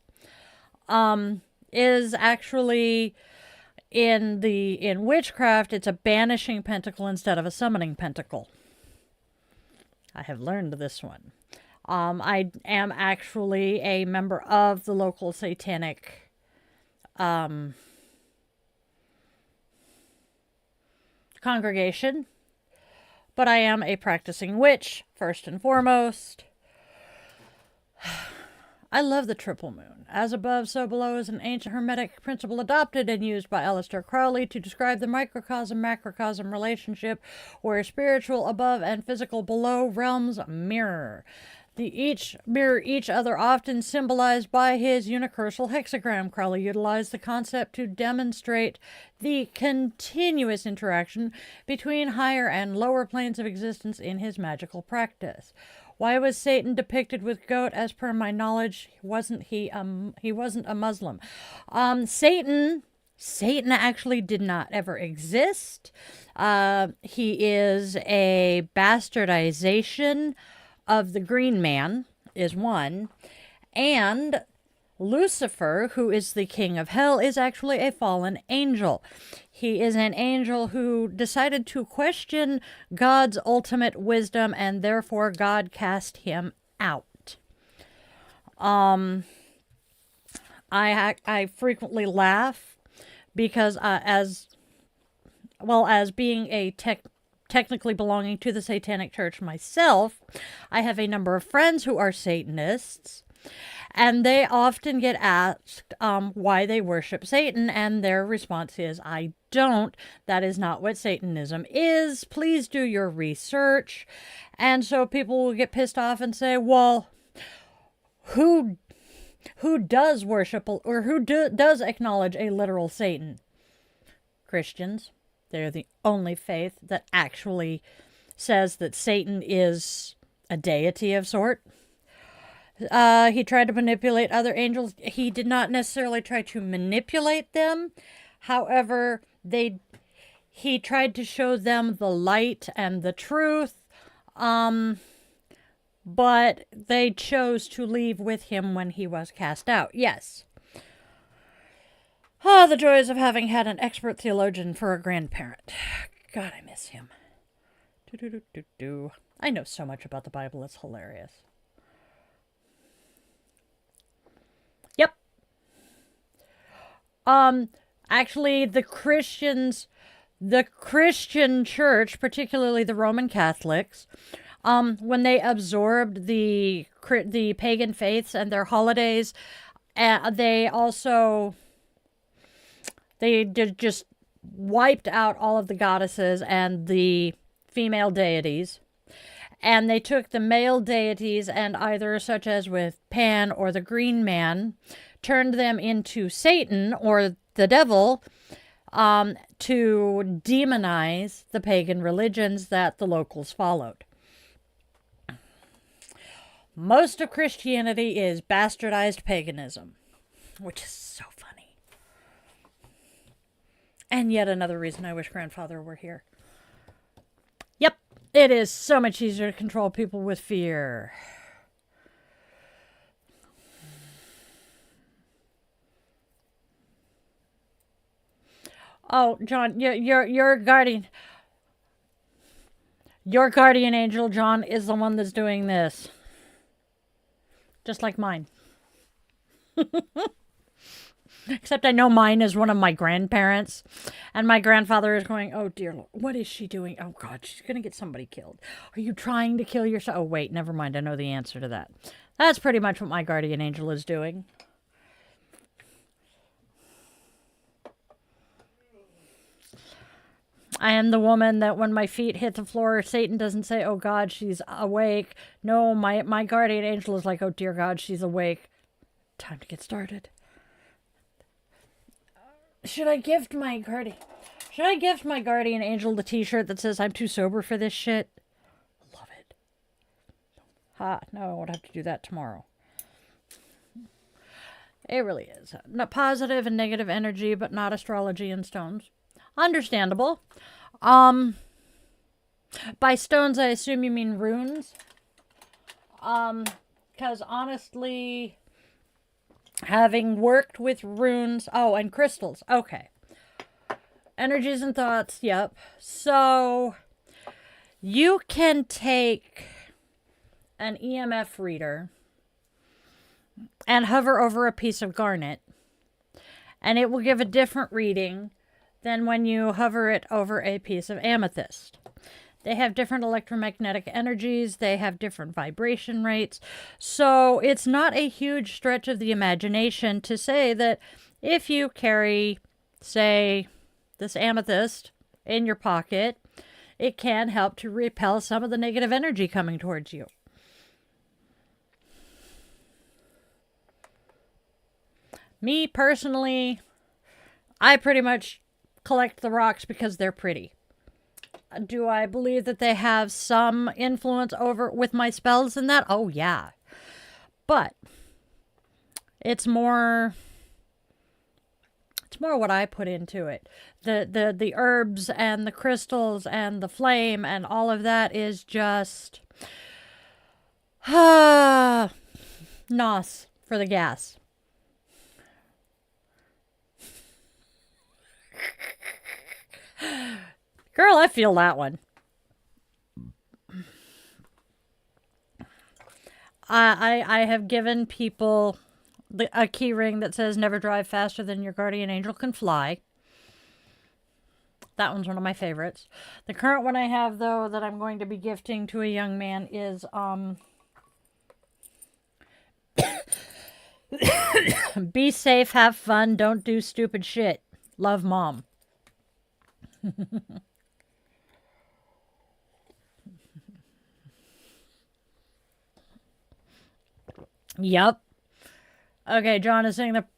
is actually in witchcraft, it's a banishing pentacle instead of a summoning pentacle. I have learned this one. I am actually a member of the local satanic congregation, but I am a practicing witch first and foremost. I love the triple moon. As above, so below is an ancient hermetic principle adopted and used by Aleister Crowley to describe the microcosm-macrocosm relationship where spiritual above and physical below realms mirror. Each mirror each other, often symbolized by his unicursal hexagram. Crowley utilized the concept to demonstrate the continuous interaction between higher and lower planes of existence in his magical practice. Why was Satan depicted with goat? As per my knowledge, he wasn't a Muslim. Satan actually did not ever exist. He is a bastardization of the Green Man, is one. And Lucifer, who is the king of hell, is actually a fallen angel. He is an angel who decided to question God's ultimate wisdom, and therefore God cast him out. I frequently laugh because as being a technically belonging to the Satanic Church myself, I have a number of friends who are Satanists. And they often get asked why they worship Satan, and their response is, I don't. That is not what Satanism is. Please do your research. And so people will get pissed off and say, well, who does worship or who does acknowledge a literal Satan? Christians. They're the only faith that actually says that Satan is a deity of sort. He tried to manipulate other angels. He did not necessarily try to manipulate them. However, he tried to show them the light and the truth. But they chose to leave with him when he was cast out. Yes. Ah, the joys of having had an expert theologian for a grandparent. God, I miss him. I know so much about the Bible, it's hilarious. Yep. Actually, the Christian church, particularly the Roman Catholics, when they absorbed the pagan faiths and their holidays, they just wiped out all of the goddesses and the female deities. And they took the male deities and either, such as with Pan or the Green Man, turned them into Satan or the devil, to demonize the pagan religions that the locals followed. Most of Christianity is bastardized paganism, which is so funny. And yet another reason I wish grandfather were here. Yep, it is so much easier to control people with fear. Oh, John, your guardian angel, John, is the one that's doing this. Just like mine. Except I know mine is one of my grandparents. And my grandfather is going, oh dear Lord, what is she doing? Oh God, she's going to get somebody killed. Are you trying to kill yourself? Oh wait, never mind. I know the answer to that. That's pretty much what my guardian angel is doing. I am the woman that when my feet hit the floor, Satan doesn't say, oh God, she's awake. No, my guardian angel is like, oh dear God, she's awake. Time to get started. Should I gift my guardian angel the t-shirt that says I'm too sober for this shit? Love it. Ha, no, I won't have to do that tomorrow. It really is. Not positive and negative energy, but not astrology and stones. Understandable. By stones, I assume you mean runes. Because honestly, having worked with runes, oh, and crystals, okay. Energies and thoughts, yep. So, you can take an EMF reader and hover over a piece of garnet, and it will give a different reading than when you hover it over a piece of amethyst. They have different electromagnetic energies. They have different vibration rates. So it's not a huge stretch of the imagination to say that if you carry, say, this amethyst in your pocket, it can help to repel some of the negative energy coming towards you. Me personally, I pretty much collect the rocks because they're pretty. Do I believe that they have some influence over with my spells and that? Oh yeah. But it's more what I put into it. The herbs and the crystals and the flame and all of that is just nos for the gas. Girl, I feel that one. I have given people a key ring that says never drive faster than your guardian angel can fly. That one's one of my favorites. The current one I have, though, that I'm going to be gifting to a young man is be safe, have fun, don't do stupid shit. Love, Mom. Yep. Okay, John is saying that,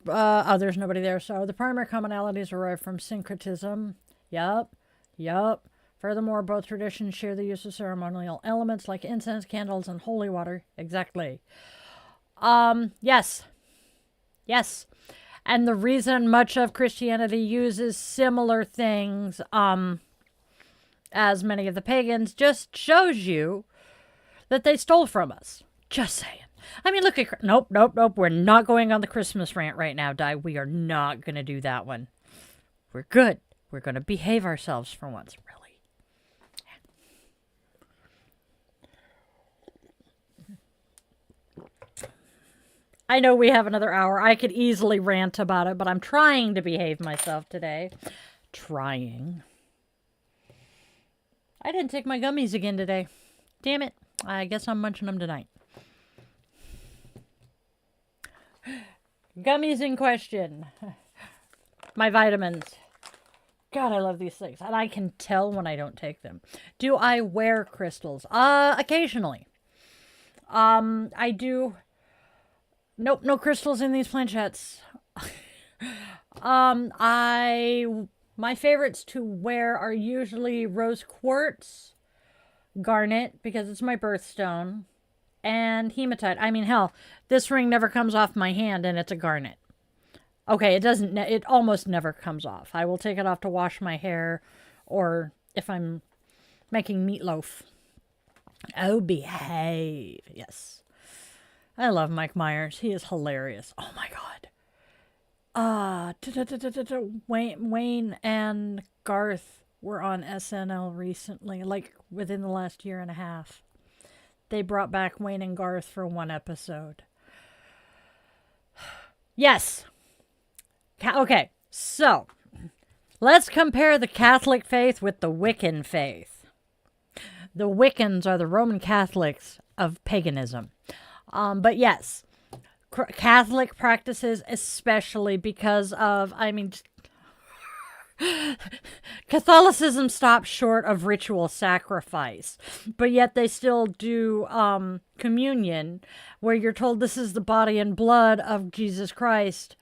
there's nobody there. So the primary commonalities arrive from syncretism. Yep. Yup. Furthermore, both traditions share the use of ceremonial elements like incense, candles, and holy water. Exactly. Yes. Yes. And the reason much of Christianity uses similar things, as many of the pagans, just shows you that they stole from us. Just saying. I mean, look at... Nope. We're not going on the Christmas rant right now, Di. We are not going to do that one. We're good. We're going to behave ourselves for once, really. I know we have another hour. I could easily rant about it, but I'm trying to behave myself today. Trying. I didn't take my gummies again today. Damn it. I guess I'm munching them tonight. Gummies in question. My vitamins. God, I love these things. And I can tell when I don't take them. Do I wear crystals? Occasionally. I do... Nope, no crystals in these planchettes. My favorites to wear are usually rose quartz, garnet, because it's my birthstone, and hematite. I mean, hell, this ring never comes off my hand, and it's a garnet. Okay, it almost never comes off. I will take it off to wash my hair, or if I'm making meatloaf. Oh, behave. Yes. I love Mike Myers. He is hilarious. Oh my God. Wayne and Garth were on SNL recently, like within the last year and a half. They brought back Wayne and Garth for one episode. Yes. Okay, so let's compare the Catholic faith with the Wiccan faith. The Wiccans are the Roman Catholics of paganism. But yes, Catholic practices, especially because of, Catholicism stops short of ritual sacrifice, but yet they still do communion, where you're told this is the body and blood of Jesus Christ,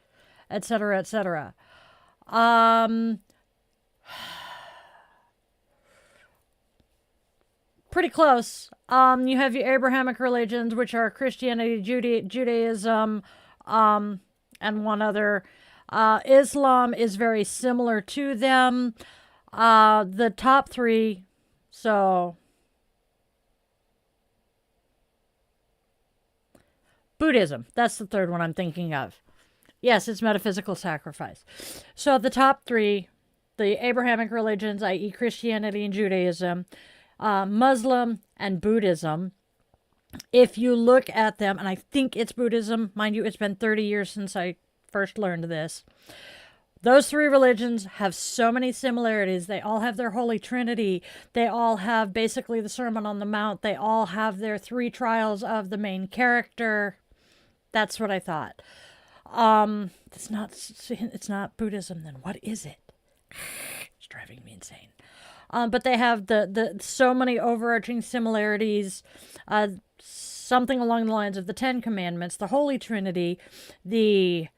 etc., etc. Pretty close. You have your Abrahamic religions, which are Christianity, Judaism, and one other. Islam is very similar to them. The top three, so Buddhism, that's the third one I'm thinking of. Yes, it's metaphysical sacrifice. So the top three, the Abrahamic religions, i.e. Christianity and Judaism, Muslim and Buddhism. If you look at them, and I think it's Buddhism, mind you, it's been 30 years since I first learned this. Those three religions have so many similarities. They all have their Holy Trinity. They all have basically the Sermon on the Mount. They all have their three trials of the main character. That's what I thought. It's not Buddhism, then what is it? It's driving me insane. But they have the so many overarching similarities, something along the lines of the Ten Commandments, the Holy Trinity, the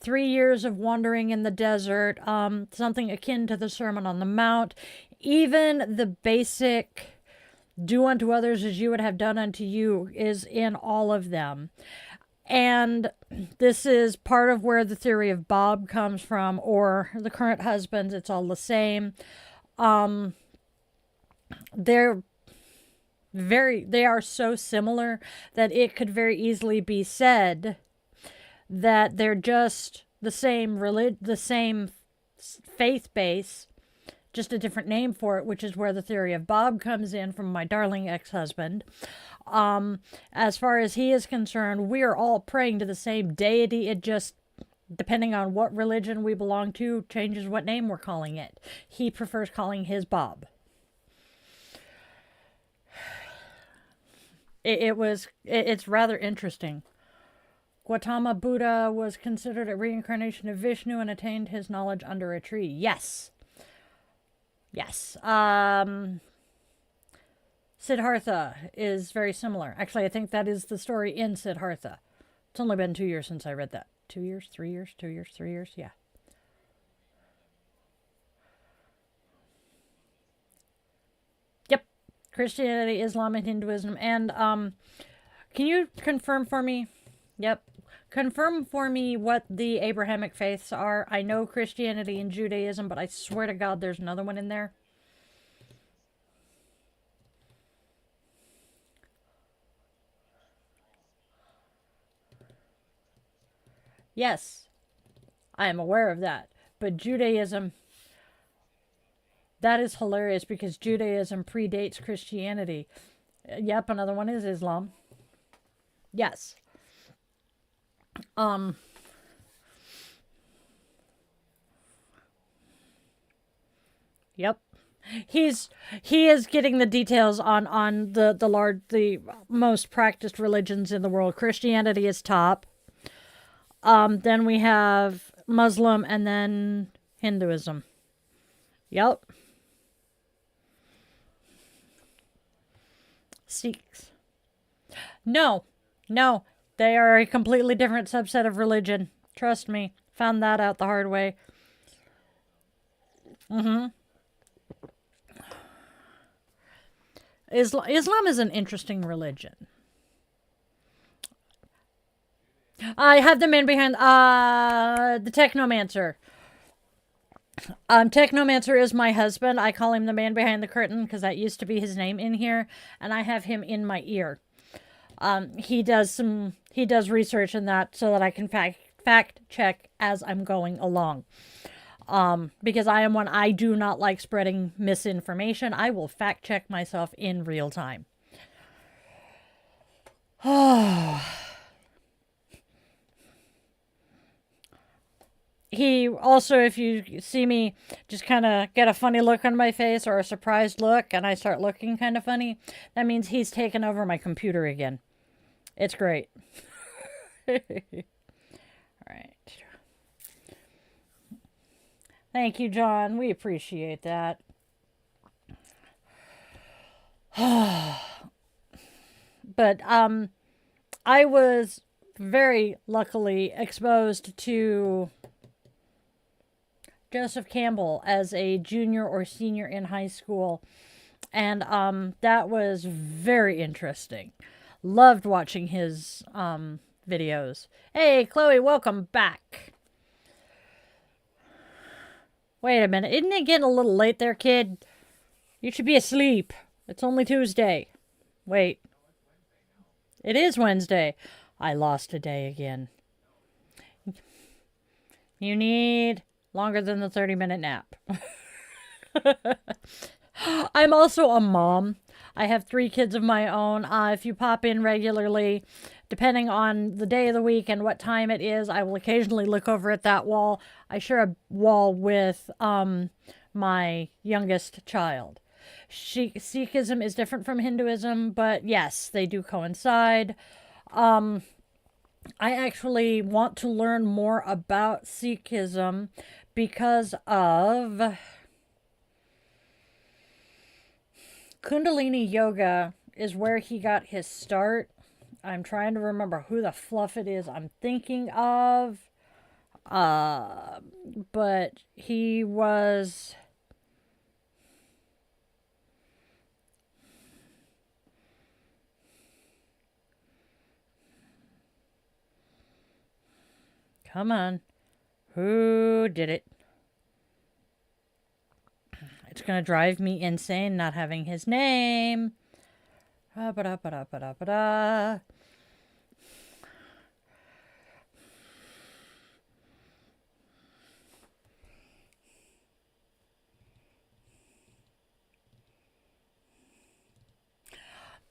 3 years of wandering in the desert, something akin to the Sermon on the Mount, even the basic do unto others as you would have done unto you is in all of them. And this is part of where the theory of Bob comes from, or the current husbands, it's all the same. They are so similar that it could very easily be said that they're just the same faith base, just a different name for it, which is where the theory of Bob comes in from my darling ex-husband. As far as he is concerned, we are all praying to the same deity. It just, depending on what religion we belong to, changes what name we're calling it. He prefers calling his Bob. It's rather interesting. Gautama Buddha was considered a reincarnation of Vishnu and attained his knowledge under a tree. Yes. Siddhartha is very similar. Actually, I think that is the story in Siddhartha. It's only been 2 years since I read that. 2 years, 3 years, 2 years, 3 years, yeah. Christianity, Islam, and Hinduism. And can you confirm for me? Yep. Confirm for me what the Abrahamic faiths are. I know Christianity and Judaism, but I swear to God there's another one in there. Yes, I am aware of that. But Judaism, that is hilarious because Judaism predates Christianity. Yep, another one is Islam. Yes. Yep. He is getting the details on the most practiced religions in the world. Christianity is top. Then we have Muslim and then Hinduism. Yep. Sikhs. No. They are a completely different subset of religion. Trust me. Found that out the hard way. Islam is an interesting religion. I have the man behind the Technomancer. Technomancer is my husband. I call him the man behind the curtain because that used to be his name in here, and I have him in my ear. He does research in that so that I can fact check as I'm going along. Because I do not like spreading misinformation. I will fact check myself in real time. He also, if you see me just kind of get a funny look on my face or a surprised look and I start looking kind of funny, that means he's taken over my computer again. It's great. All right. Thank you, John. We appreciate that. But I was very luckily exposed to Joseph Campbell as a junior or senior in high school. And that was very interesting. Loved watching his videos. Hey, Chloe, welcome back. Wait a minute. Isn't it getting a little late there, kid? You should be asleep. It's only Tuesday. Wait. It is Wednesday. I lost a day again. You need longer than the 30-minute nap. I'm also a mom. I have 3 kids of my own. If you pop in regularly, depending on the day of the week and what time it is, I will occasionally look over at that wall. I share a wall with my youngest child. Sikhism is different from Hinduism, but yes, they do coincide. I actually want to learn more about Sikhism because of Kundalini Yoga is where he got his start. I'm trying to remember who the fluff it is I'm thinking of. But he was... Come on. Who did it? It's going to drive me insane not having his name. Ba-da-ba-da-ba-da-ba-da.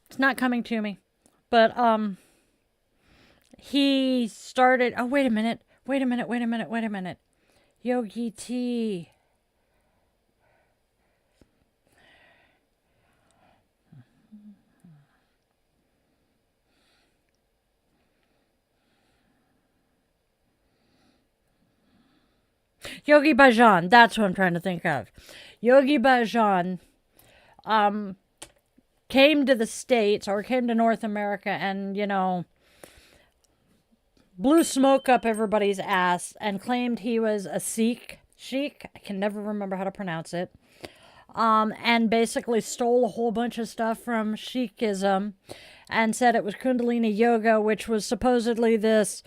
It's not coming to me. But, he started... Oh, wait a minute. Yogi T. Yogi Bhajan, that's what I'm trying to think of. Yogi Bhajan came to the States or came to North America and, blew smoke up everybody's ass and claimed he was a Sikh. I can never remember how to pronounce it. and basically stole a whole bunch of stuff from Sikhism and said it was Kundalini yoga, which was supposedly this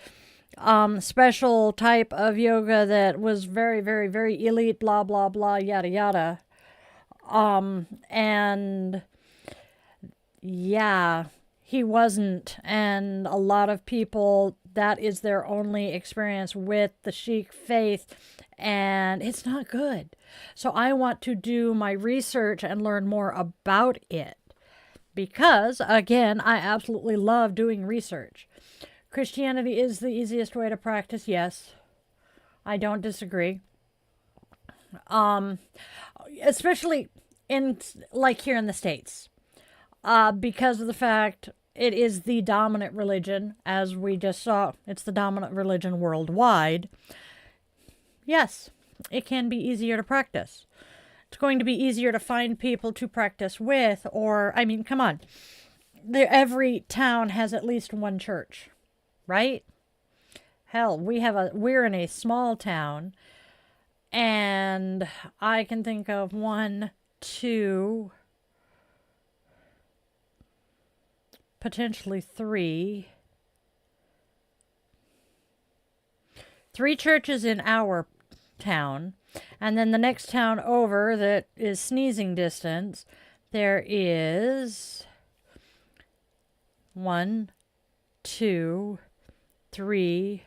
special type of yoga that was very, very, very elite, blah, blah, blah, yada, yada. And yeah, he wasn't. And a lot of people, that is their only experience with the Sikh faith, and it's not good. So I want to do my research and learn more about it because, again, I absolutely love doing research. Christianity is the easiest way to practice, yes. I don't disagree. Especially in, like, here in the States. Because of the fact it is the dominant religion, as we just saw, it's the dominant religion worldwide. Yes, it can be easier to practice. It's going to be easier to find people to practice with, or, I mean, come on. Every town has at least one church, right? Hell, we're in a small town, and I can think of 1, 2, potentially 3 churches in our town, and then the next town over that is sneezing distance, there is 1, 2, 3,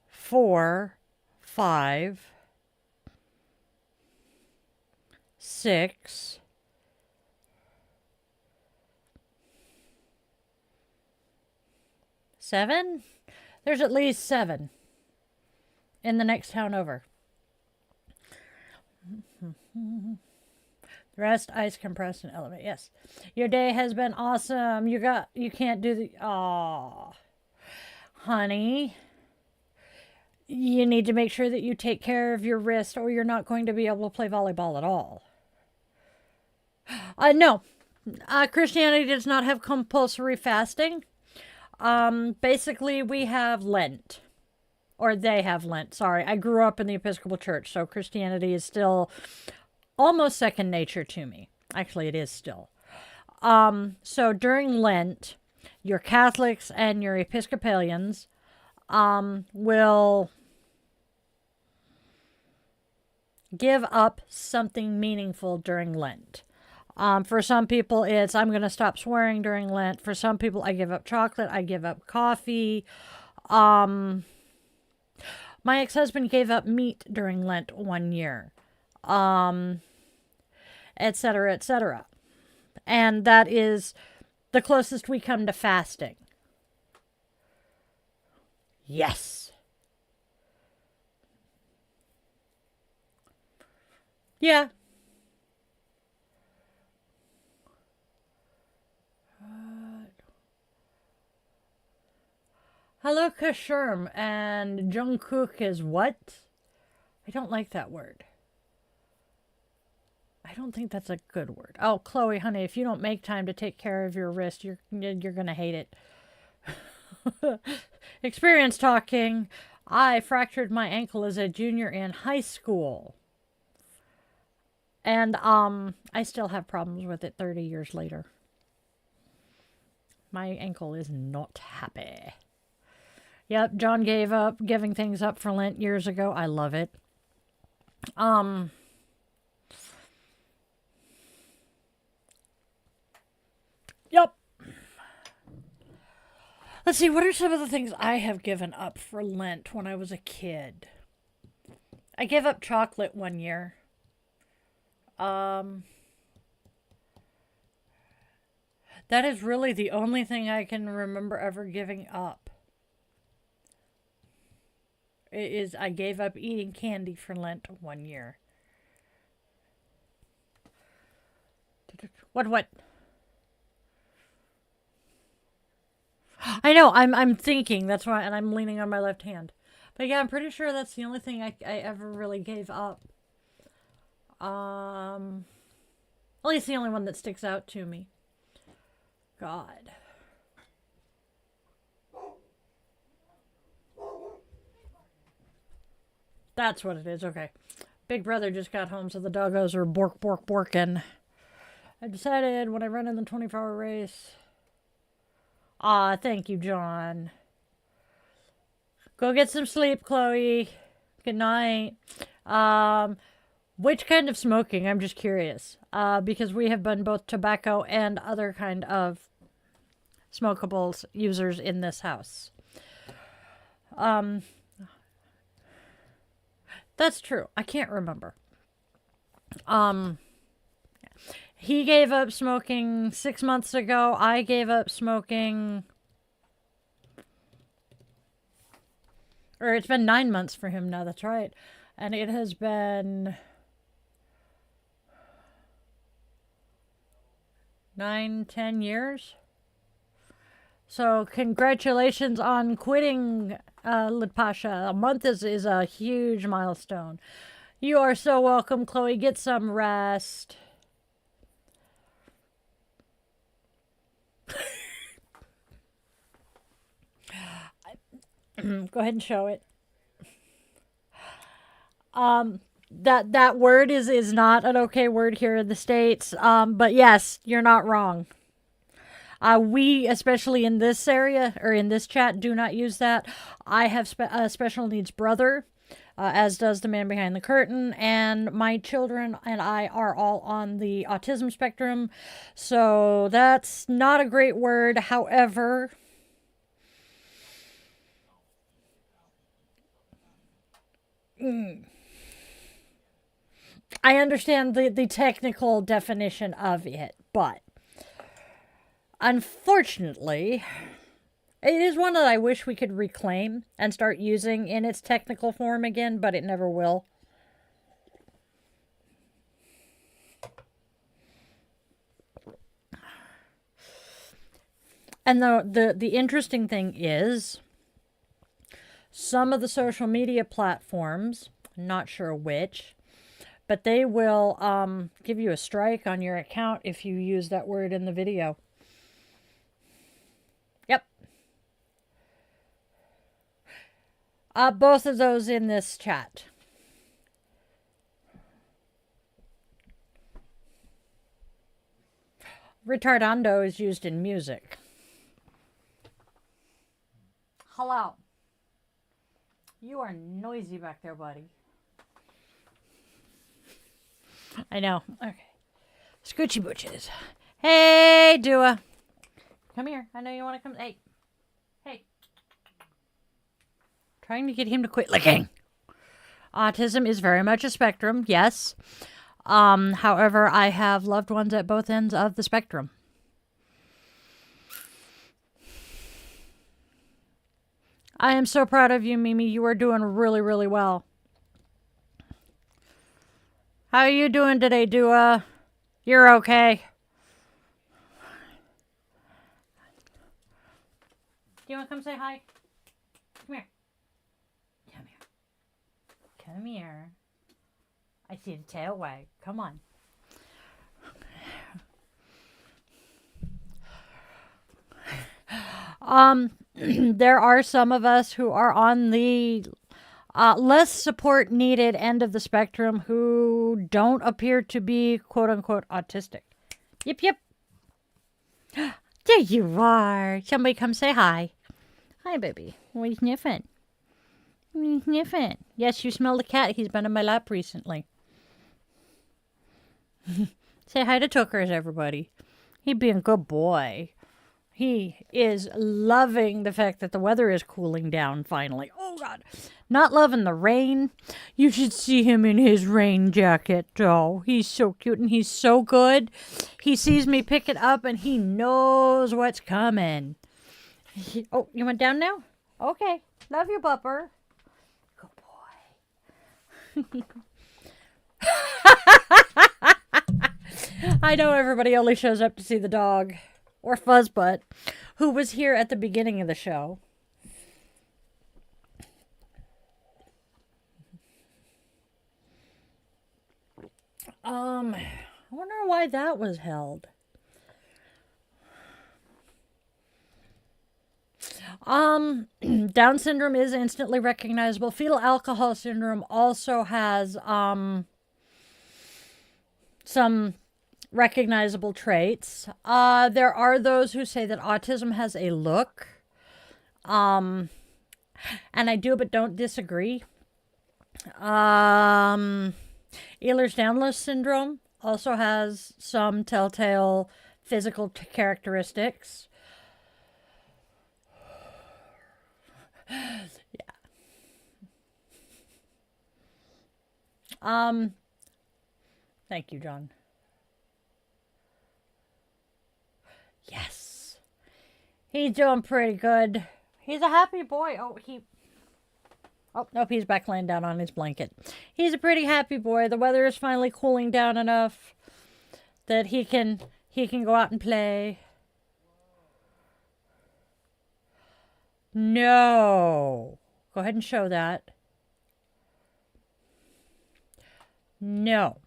4, 5, 6, 7. There's at least 7 in the next town over. The rest ice compressed and elevate. Yes. Your day has been awesome. You can't do the honey. You need to make sure that you take care of your wrist or you're not going to be able to play volleyball at all. No. Christianity does not have compulsory fasting. Basically we have Lent. Or they have Lent. Sorry, I grew up in the Episcopal Church, so Christianity is still almost second nature to me. Actually, it is still. So during Lent, your Catholics and your Episcopalians will give up something meaningful during Lent. For some people, it's I'm going to stop swearing during Lent. For some people, I give up chocolate. I give up coffee. My ex-husband gave up meat during Lent 1 year, etc., etc. And that is the closest we come to fasting. Yes. Yeah. Hello, Kasherm, and Jungkook is what? I don't like that word. I don't think that's a good word. Oh, Chloe, honey, if you don't make time to take care of your wrist, you're gonna hate it. Experience talking. I fractured my ankle as a junior in high school. And I still have problems with it 30 years later. My ankle is not happy. Yep, John gave up giving things up for Lent years ago. I love it. Yep. Let's see, what are some of the things I have given up for Lent when I was a kid? I gave up chocolate 1 year. That is really the only thing I can remember ever giving up. It is I gave up eating candy for Lent 1 year. What? I know, I'm thinking, that's why, and I'm leaning on my left hand. But yeah, I'm pretty sure that's the only thing I ever really gave up. At least the only one that sticks out to me. God. That's what it is, okay. Big brother just got home, so the doggos are bork, bork, borking. I decided when I run in the 24-hour race. Thank you, John. Go get some sleep, Chloe. Good night. Which kind of smoking? I'm just curious. Because we have been both tobacco and other kind of smokables users in this house. That's true. I can't remember. He gave up smoking 6 months ago. I gave up smoking. Or it's been 9 months for him now. That's right. And it has been 9-10 years. So congratulations on quitting, Litpasha. A month is a huge milestone. You are so welcome, Chloe. Get some rest. Go ahead and show it. That word is not an okay word here in the States. But yes, you're not wrong. We, especially in this area or in this chat, do not use that. I have a special needs brother, as does the man behind the curtain, and my children and I are all on the autism spectrum. So that's not a great word. However, I understand the technical definition of it, but unfortunately, it is one that I wish we could reclaim and start using in its technical form again, but it never will. And the interesting thing is, some of the social media platforms, not sure which, but they will give you a strike on your account if you use that word in the video. Yep. Both of those in this chat. Retardando is used in music. Hello. You are noisy back there, buddy. I know. Okay. Scoochie booches. Hey, Dua. Come here. I know you want to come. Hey. Hey. Trying to get him to quit licking. Autism is very much a spectrum, yes. However, I have loved ones at both ends of the spectrum. I am so proud of you, Mimi. You are doing really, really well. How are you doing today, Dua? You're okay. Do you want to come say hi? Come here. Come here. Come here. I see the tail wag. Come on. There are some of us who are on the less support needed end of the spectrum who don't appear to be quote unquote autistic. Yep, yep. There you are. Somebody come say hi. Hi, baby. What are you sniffing? What are you sniffing? Yes, you smell the cat. He's been in my lap recently. Say hi to Tookers, everybody. He being a good boy. He is loving the fact that the weather is cooling down finally. Oh, God. Not loving the rain. You should see him in his rain jacket. Oh, he's so cute and he's so good. He sees me pick it up and he knows what's coming. Oh, you went down now? Okay. Love you, Bupper. Good boy. I know everybody only shows up to see the dog. Or Fuzzbutt, who was here at the beginning of the show. I wonder why that was held. Down syndrome is instantly recognizable. Fetal alcohol syndrome also has some recognizable traits. There are those who say that autism has a look. And I do but don't disagree. Ehlers-Danlos syndrome also has some telltale physical characteristics. Yeah. Thank you, John. Yes. He's doing pretty good. He's a happy boy. Oh, nope, he's back laying down on his blanket. He's a pretty happy boy. The weather is finally cooling down enough that he can go out and play. No. Go ahead and show that. No.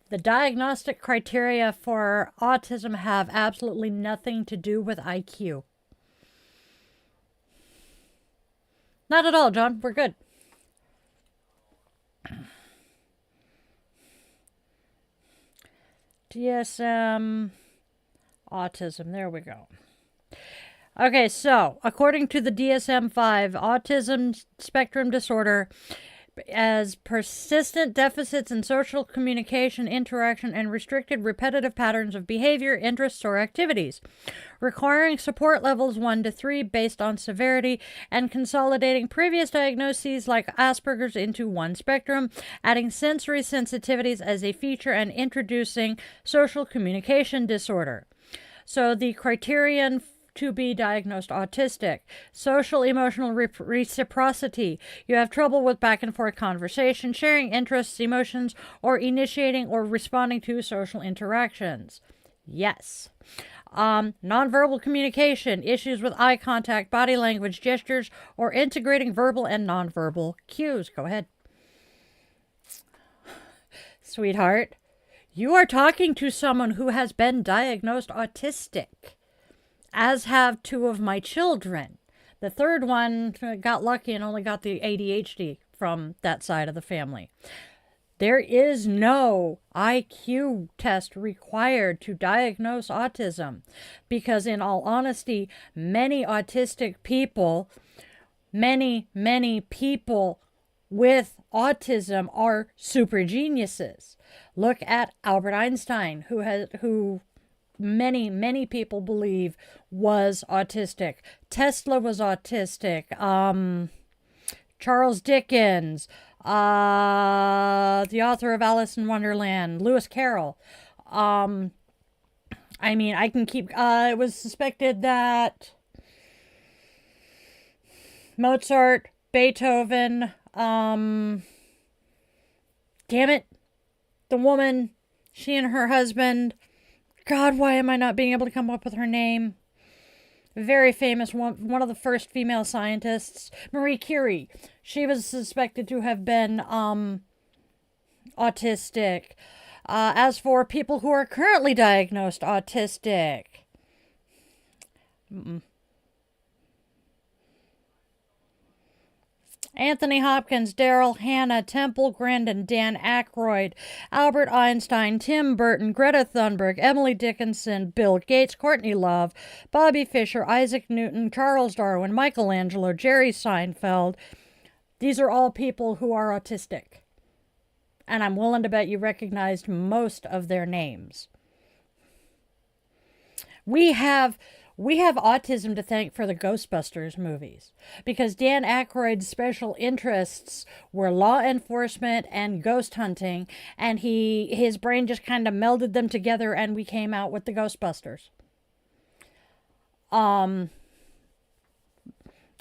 The diagnostic criteria for autism have absolutely nothing to do with IQ. Not at all, John. We're good. DSM, autism. There we go. Okay, so according to the DSM-5, autism spectrum disorder as persistent deficits in social communication, interaction, and restricted repetitive patterns of behavior, interests, or activities, requiring support levels 1 to 3 based on severity, and consolidating previous diagnoses like Asperger's into one spectrum, adding sensory sensitivities as a feature, and introducing social communication disorder. So the criterion to be diagnosed autistic: social emotional reciprocity. You have trouble with back and forth conversation, sharing interests, emotions, or initiating or responding to social interactions. Yes. Nonverbal communication, issues with eye contact, body language, gestures, or integrating verbal and nonverbal cues. Go ahead. Sweetheart, you are talking to someone who has been diagnosed autistic, as have 2 of my children. The third one got lucky and only got the ADHD from that side of the family. There is no IQ test required to diagnose autism because, in all honesty, many autistic people, many people with autism are super geniuses. Look at Albert Einstein, who many people believe was autistic. Tesla was autistic. Charles Dickens, the author of Alice in Wonderland, Lewis Carroll. I can keep. It was suspected that Mozart, Beethoven, damn it, the woman, she and her husband. God, why am I not being able to come up with her name? Very famous, one of the first female scientists, Marie Curie. She was suspected to have been autistic. As for people who are currently diagnosed autistic, Anthony Hopkins, Daryl Hannah, Temple Grandin, Dan Aykroyd, Albert Einstein, Tim Burton, Greta Thunberg, Emily Dickinson, Bill Gates, Courtney Love, Bobby Fischer, Isaac Newton, Charles Darwin, Michelangelo, Jerry Seinfeld. These are all people who are autistic. And I'm willing to bet you recognized most of their names. We have autism to thank for the Ghostbusters movies, because Dan Aykroyd's special interests were law enforcement and ghost hunting, and his brain just kind of melded them together, and we came out with the Ghostbusters. And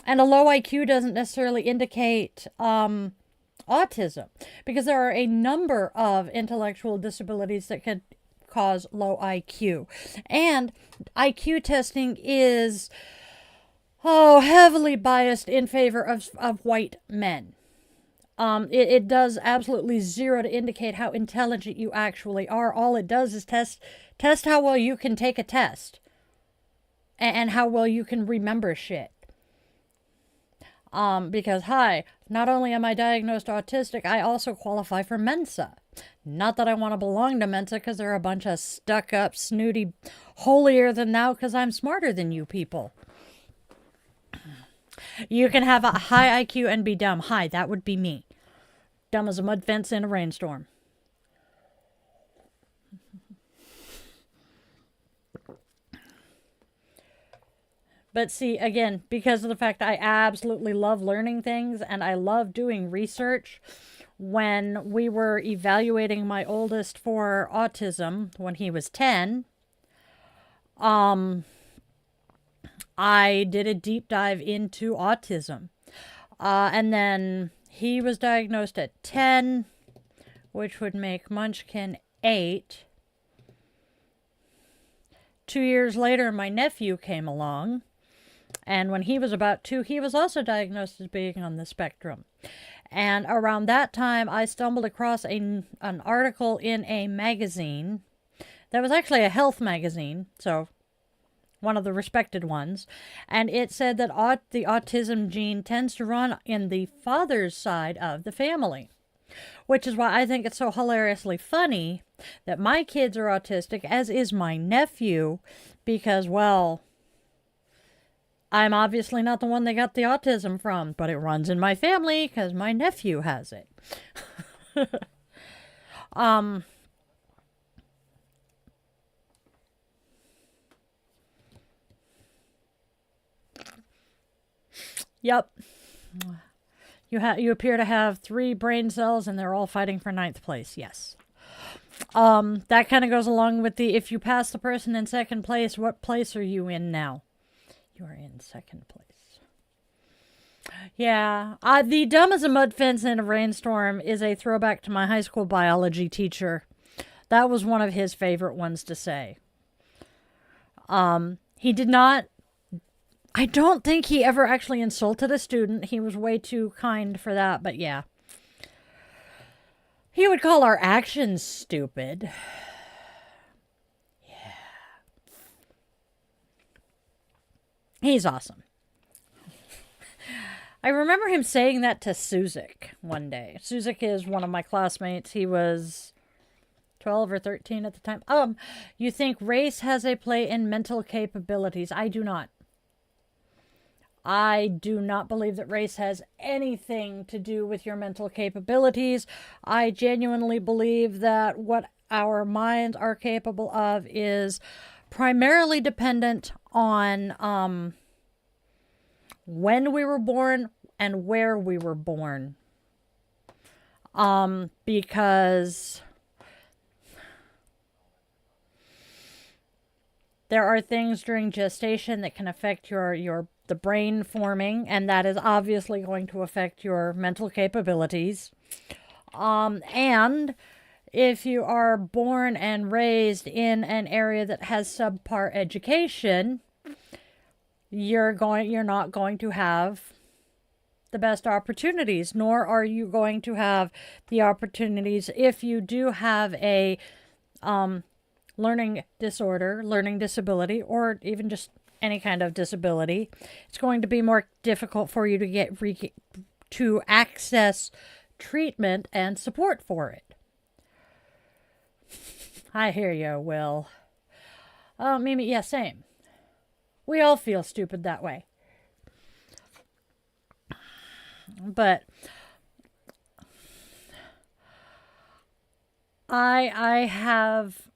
a low IQ doesn't necessarily indicate autism, because there are a number of intellectual disabilities that could cause low IQ. And IQ testing is heavily biased in favor of white men. It does absolutely zero to indicate how intelligent you actually are. All it does is test how well you can take a test and how well you can remember shit. Because, hi, not only am I diagnosed autistic, I also qualify for Mensa. Not that I want to belong to Mensa because they're a bunch of stuck up, snooty, holier than thou because I'm smarter than you people. You can have a high IQ and be dumb. Hi, that would be me. Dumb as a mud fence in a rainstorm. But see, again, because of the fact I absolutely love learning things and I love doing research, when we were evaluating my oldest for autism when he was 10, I did a deep dive into autism. And then he was diagnosed at 10, which would make Munchkin 8. 2 years later, my nephew came along. And when he was about 2, he was also diagnosed as being on the spectrum. And around that time, I stumbled across an article in a magazine that was actually a health magazine, so one of the respected ones. And it said that the autism gene tends to run in the father's side of the family, which is why I think it's so hilariously funny that my kids are autistic, as is my nephew, because, well, I'm obviously not the one they got the autism from, but it runs in my family because my nephew has it. Yep. You appear to have 3 brain cells and they're all fighting for 9th place. Yes. That kind of goes along with the, if you pass the person in 2nd place, what place are you in now? You are in 2nd place. Yeah. The dumb as a mud fence in a rainstorm is a throwback to my high school biology teacher. That was one of his favorite ones to say. He did not, I don't think he ever actually insulted a student. He was way too kind for that, but yeah. He would call our actions stupid. He's awesome. I remember him saying that to Suzik one day. Suzik is one of my classmates. He was 12 or 13 at the time. You think race has a play in mental capabilities? I do not. I do not believe that race has anything to do with your mental capabilities. I genuinely believe that what our minds are capable of is primarily dependent on when we were born and where we were born. Because there are things during gestation that can affect the brain forming, and that is obviously going to affect your mental capabilities. And if you are born and raised in an area that has subpar education, you're not going to have the best opportunities, nor are you going to have the opportunities if you do have a learning disorder, learning disability, or even just any kind of disability. It's going to be more difficult for you to to access treatment and support for it. I hear you, Will. Mimi, yeah, same. We all feel stupid that way. But I have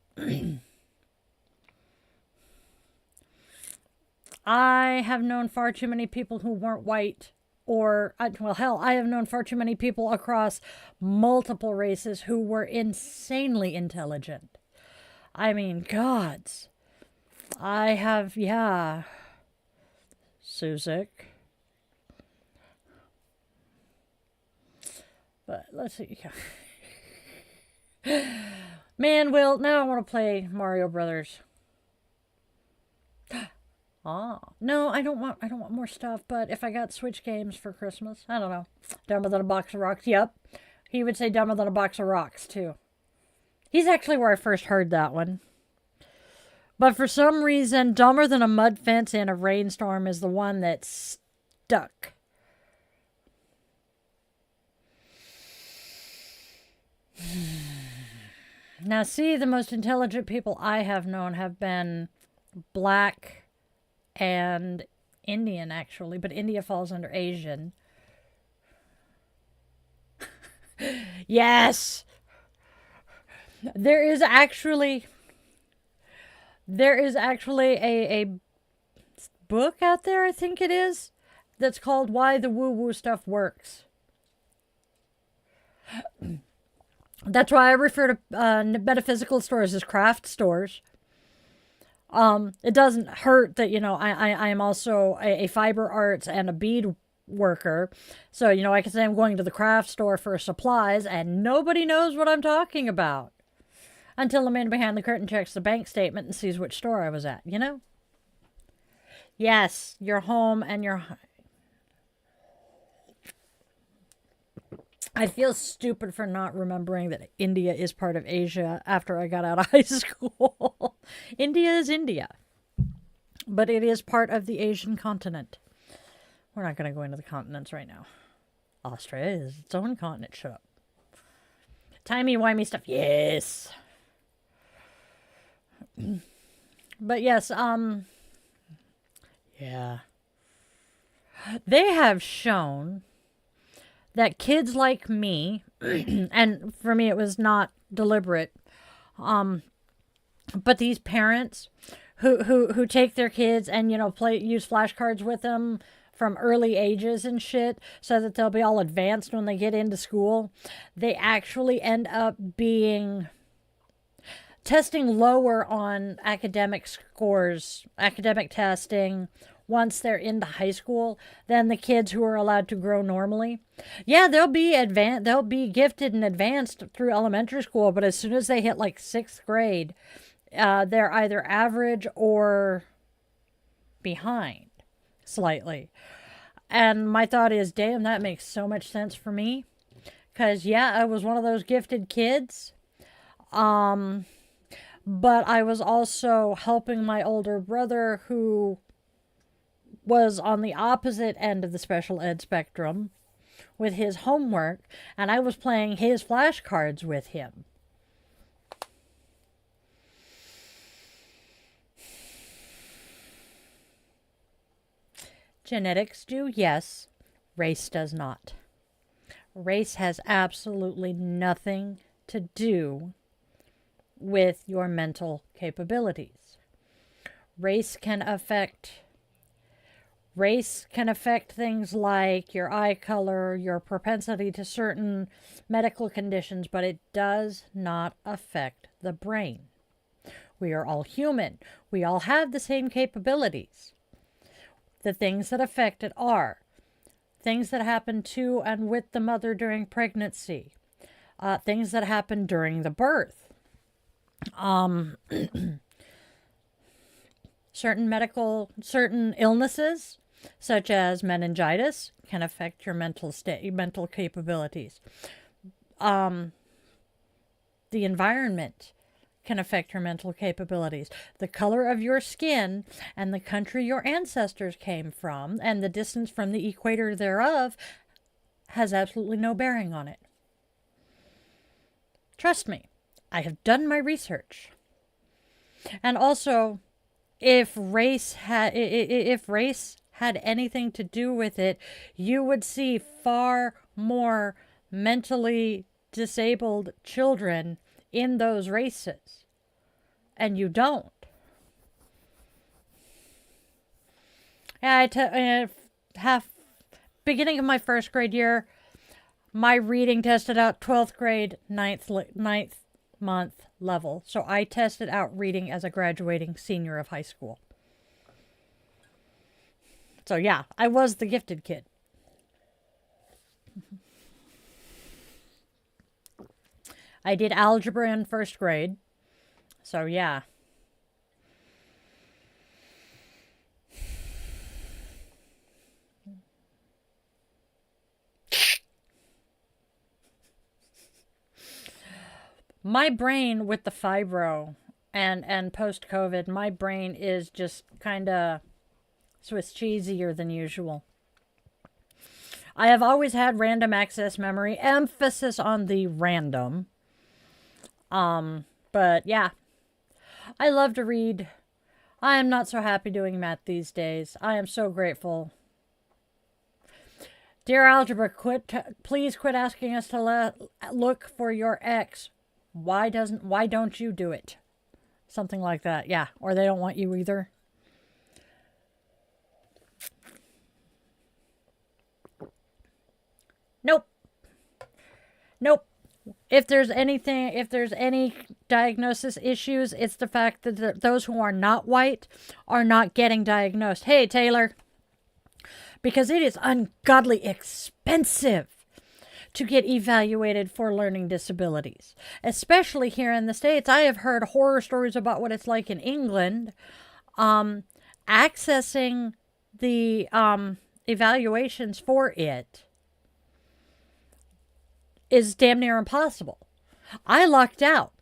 I have known far too many people who weren't white, or, well, hell, I have known far too many people across multiple races who were insanely intelligent. I mean, gods. I have, yeah. Suzik. But let's see. Man, Will, now I want to play Mario Brothers. No, I don't want more stuff, but if I got Switch games for Christmas, I don't know. Dumber than a box of rocks. Yep. He would say dumber than a box of rocks, too. He's actually where I first heard that one. But for some reason, dumber than a mud fence in a rainstorm is the one that stuck. Now, see, the most intelligent people I have known have been Black and Indian, actually, but India falls under Asian. Yes! There is actually a book out there, I think it is, that's called Why the Woo-Woo Stuff Works. That's why I refer to metaphysical stores as craft stores. It doesn't hurt that, I am also a fiber arts and a bead worker. So, I can say I'm going to the craft store for supplies and nobody knows what I'm talking about. Until the man behind the curtain checks the bank statement and sees which store I was at, Yes, your home and your... I feel stupid for not remembering that India is part of Asia after I got out of high school. India is India. But it is part of the Asian continent. We're not going to go into the continents right now. Australia is its own continent. Shut up. Timey-wimey stuff. Yes. But yes, yeah. They have shown that kids like me, and for me it was not deliberate, but these parents who take their kids and, use flashcards with them from early ages and shit so that they'll be all advanced when they get into school, they actually end up testing lower on academic scores, academic testing, once they're into high school than the kids who are allowed to grow normally. Yeah, they'll be gifted and advanced through elementary school, but as soon as they hit like 6th grade, they're either average or behind slightly. And my thought is, damn, that makes so much sense for me. Because, yeah, I was one of those gifted kids. But I was also helping my older brother who was on the opposite end of the special ed spectrum with his homework, and I was playing his flashcards with him. Genetics do, yes. Race does not. Race has absolutely nothing to do with your mental capabilities. Race can affect things like your eye color, your propensity to certain medical conditions, but it does not affect the brain. We are all human. We all have the same capabilities. The things that affect it are things that happen to and with the mother during pregnancy, things that happen during the birth. Certain illnesses, such as meningitis, can affect your mental capabilities. The environment can affect your mental capabilities. The color of your skin and the country your ancestors came from and the distance from the equator thereof has absolutely no bearing on it. Trust me, I have done my research. And also, if race had anything to do with it, you would see far more mentally disabled children in those races. And you don't. Beginning of my 1st grade year, my reading tested out 12th grade, 9th month level. So I tested out reading as a graduating senior of high school. So yeah, I was the gifted kid. I did algebra in 1st grade. So yeah. My brain with the fibro and post-COVID, my brain is just kind of Swiss cheesier than usual. I have always had random access memory, emphasis on the random. But yeah, I love to read. I am not so happy doing math these days. I am so grateful. Dear Algebra, please quit asking us to look for your ex. Why don't you do it? Something like that. Yeah, or they don't want you either. Nope. Nope. If there's any diagnosis issues, it's the fact that those who are not white are not getting diagnosed. Hey, Taylor. Because it is ungodly expensive to get evaluated for learning disabilities. Especially here in the States. I have heard horror stories about what it's like in England. Accessing the evaluations for it is damn near impossible. I lucked out.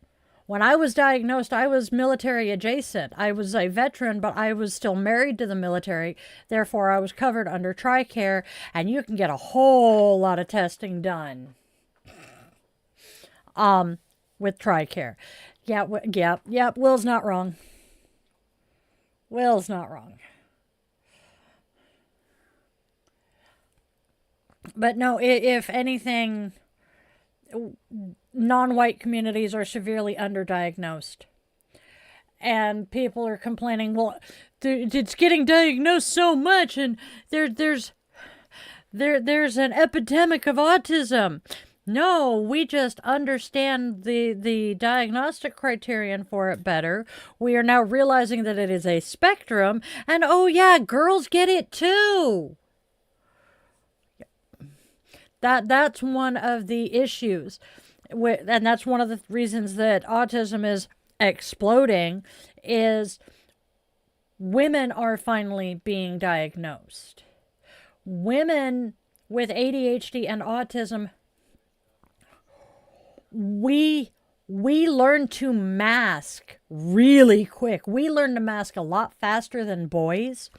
When I was diagnosed, I was military adjacent. I was a veteran, but I was still married to the military. Therefore, I was covered under TRICARE, and you can get a whole lot of testing done with TRICARE. Yeah, Will's not wrong. Will's not wrong. But no, if anything, non-white communities are severely underdiagnosed. And people are complaining, well, it's getting diagnosed so much, and there's an epidemic of autism. No, we just understand the diagnostic criterion for it better. We are now realizing that it is a spectrum, and oh yeah, girls get it too. That's one of the issues. And that's one of the reasons that autism is exploding, is women are finally being diagnosed. Women with ADHD and autism, we learn to mask really quick. We learn to mask a lot faster than boys.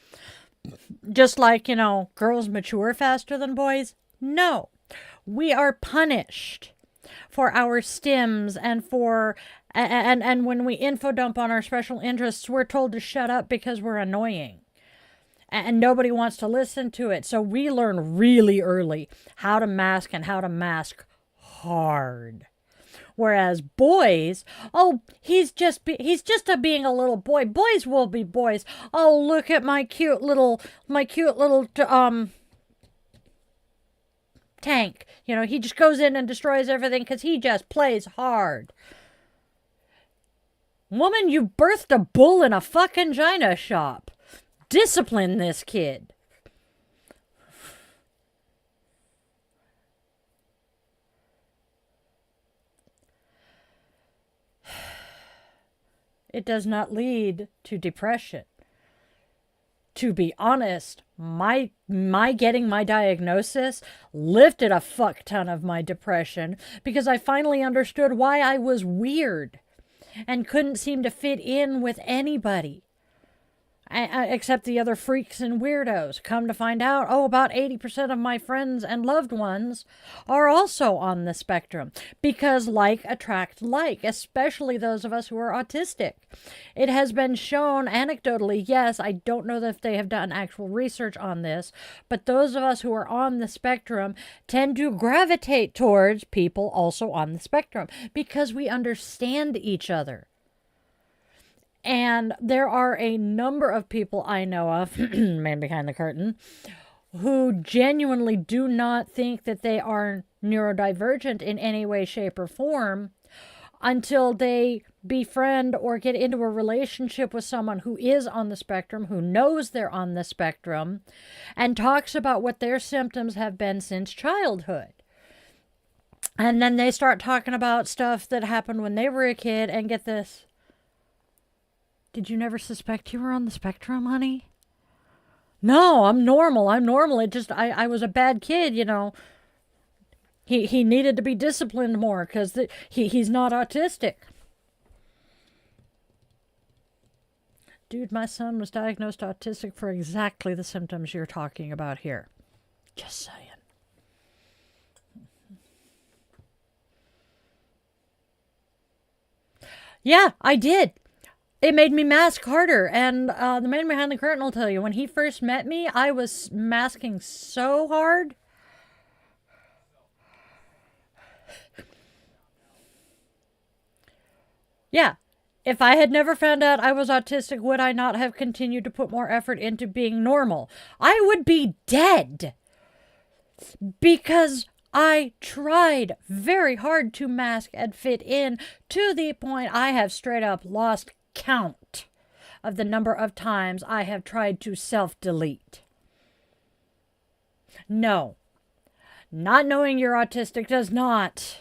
Just like, girls mature faster than boys. No, we are punished for our stims and and when we info dump on our special interests, we're told to shut up because we're annoying. And nobody wants to listen to it. So we learn really early how to mask, and how to mask hard. Whereas boys, oh, he's just being a little boy. Boys will be boys. Oh, look at my cute little tank. He just goes in and destroys everything because he just plays hard. Woman, you birthed a bull in a fucking china shop. Discipline this kid. It does not lead to depression. To be honest, my getting my diagnosis lifted a fuck ton of my depression, because I finally understood why I was weird and couldn't seem to fit in with anybody. Except the other freaks and weirdos. Come to find out, about 80% of my friends and loved ones are also on the spectrum, because like attract like, especially those of us who are autistic. It has been shown anecdotally, yes, I don't know if they have done actual research on this, but those of us who are on the spectrum tend to gravitate towards people also on the spectrum because we understand each other. And there are a number of people I know of, man behind the curtain, who genuinely do not think that they are neurodivergent in any way, shape, or form until they befriend or get into a relationship with someone who is on the spectrum, who knows they're on the spectrum, and talks about what their symptoms have been since childhood. And then they start talking about stuff that happened when they were a kid, and get this. Did you never suspect you were on the spectrum, honey? No, I'm normal. It just, I was a bad kid, He needed to be disciplined more because he's not autistic. Dude, my son was diagnosed autistic for exactly the symptoms you're talking about here. Just saying. Yeah, I did. It made me mask harder. And the man behind the curtain will tell you, when he first met me, I was masking so hard. Yeah. If I had never found out I was autistic, would I not have continued to put more effort into being normal? I would be dead. Because I tried very hard to mask and fit in to the point I have straight up lost count of the number of times I have tried to self-delete. No, not knowing you're autistic does not.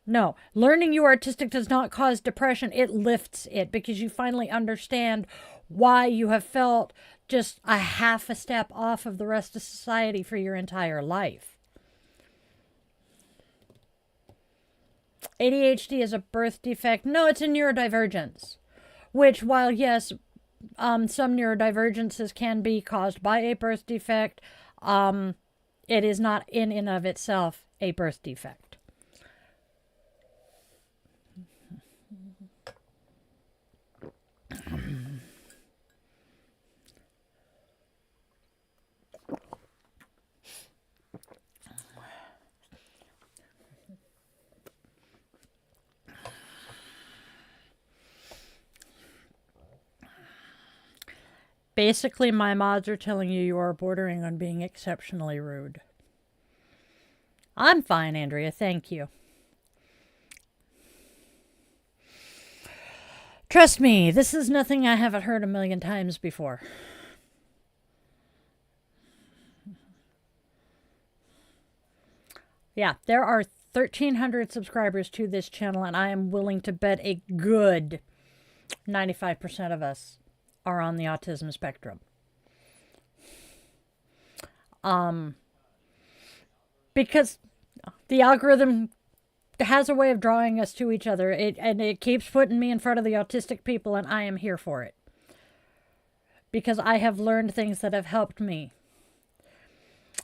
No, learning you are autistic does not cause depression. It lifts it because you finally understand why you have felt just a half a step off of the rest of society for your entire life. ADHD is a birth defect. No, it's a neurodivergence. Which, while yes, some neurodivergences can be caused by a birth defect, it is not in and of itself a birth defect. Basically, my mods are telling you are bordering on being exceptionally rude. I'm fine, Andrea. Thank you. Trust me, this is nothing I haven't heard a million times before. Yeah, there are 1,300 subscribers to this channel, and I am willing to bet a good 95% of us are on the autism spectrum. Because the algorithm has a way of drawing us to each other. It keeps putting me in front of the autistic people, and I am here for it. Because I have learned things that have helped me.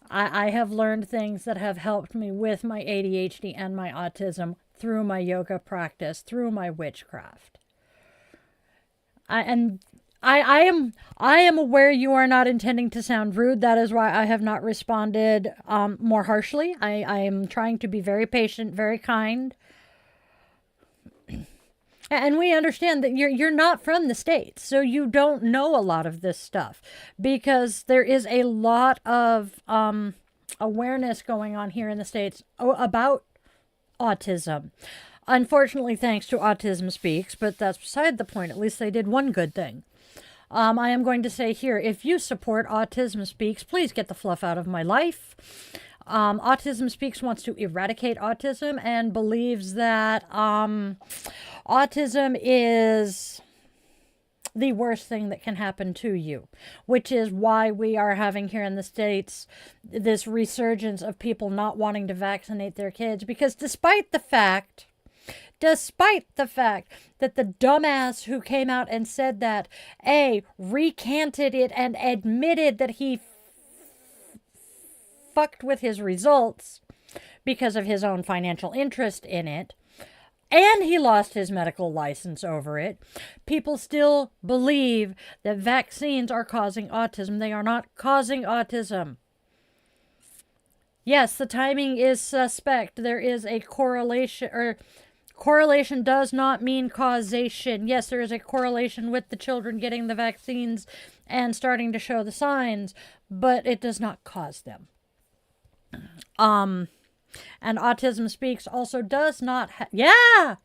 I have learned things that have helped me with my ADHD and my autism through my yoga practice, through my witchcraft. I am aware you are not intending to sound rude. That is why I have not responded more harshly. I am trying to be very patient, very kind. And we understand that you're not from the States, so you don't know a lot of this stuff because there is a lot of awareness going on here in the States about autism. Unfortunately, thanks to Autism Speaks, but that's beside the point. At least they did one good thing. I am going to say here, if you support Autism Speaks, please get the fluff out of my life. Autism Speaks wants to eradicate autism and believes that autism is the worst thing that can happen to you, which is why we are having here in the States this resurgence of people not wanting to vaccinate their kids, because despite the fact that the dumbass who came out and said that, recanted it and admitted that he fucked with his results because of his own financial interest in it, and he lost his medical license over it, people still believe that vaccines are causing autism. They are not causing autism. Yes, the timing is suspect. There is a correlation, or correlation does not mean causation. Yes, there is a correlation with the children getting the vaccines and starting to show the signs, but it does not cause them. And Autism Speaks also does not yeah!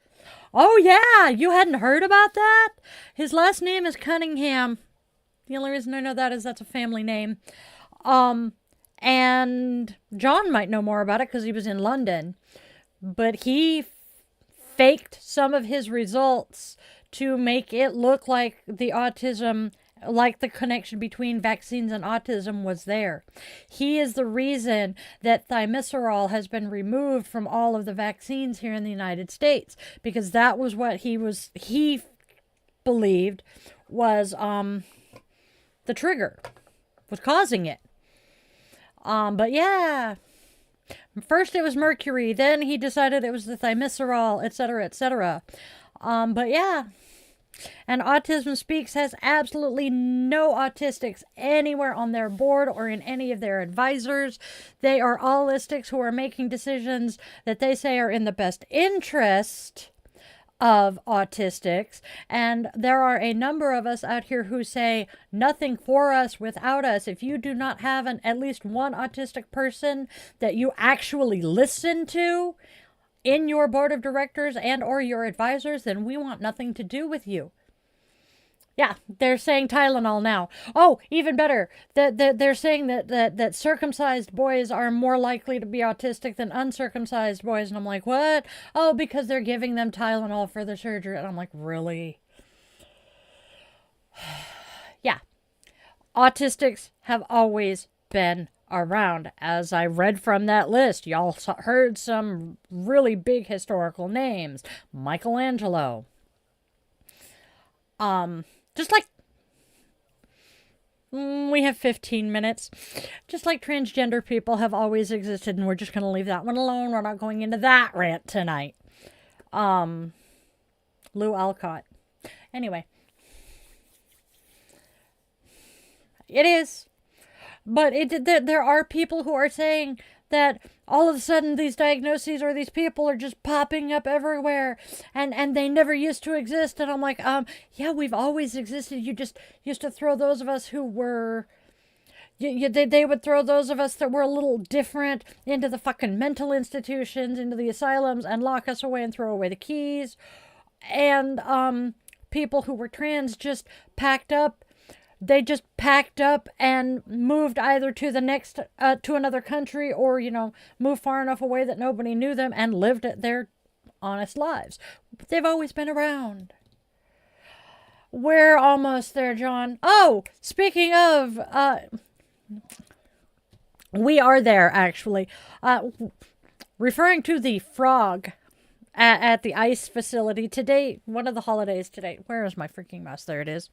Oh yeah! You hadn't heard about that? His last name is Cunningham. The only reason I know that is that's a family name. And John might know more about it because he was in London. But he faked some of his results to make it look like the autism, like the connection between vaccines and autism was there. He is the reason that thimerosal has been removed from all of the vaccines here in the United States, because that was what he believed was the trigger, was causing it. But yeah, first it was mercury, then he decided it was the thimerosal, etc., etc. But yeah. And Autism Speaks has absolutely no autistics anywhere on their board or in any of their advisors. They are allistics who are making decisions that they say are in the best interest of autistics. And there are a number of us out here who say nothing for us without us. If you do not have at least one autistic person that you actually listen to in your board of directors and or your advisors, then we want nothing to do with you. Yeah, they're saying Tylenol now. Oh, even better, they're saying that circumcised boys are more likely to be autistic than uncircumcised boys. And I'm like, what? Oh, because they're giving them Tylenol for the surgery. And I'm like, really? Yeah. Autistics have always been around. As I read from that list, y'all heard some really big historical names. Michelangelo. Just like, we have 15 minutes. Just like transgender people have always existed, and we're just going to leave that one alone. We're not going into that rant tonight. Lou Alcott. Anyway. It is. But there are people who are saying that all of a sudden these diagnoses or these people are just popping up everywhere and they never used to exist. And I'm like, yeah, we've always existed. You just used to throw those of us who were, they would throw those of us that were a little different into the fucking mental institutions, into the asylums, and lock us away and throw away the keys. And people who were trans just packed up. They just packed up and moved either to the next, to another country, or, moved far enough away that nobody knew them and lived their honest lives. But they've always been around. We're almost there, John. Oh, speaking of, we are there, actually. Referring to the frog at the ice facility today, one of the holidays today. Where is my freaking mouse? There it is.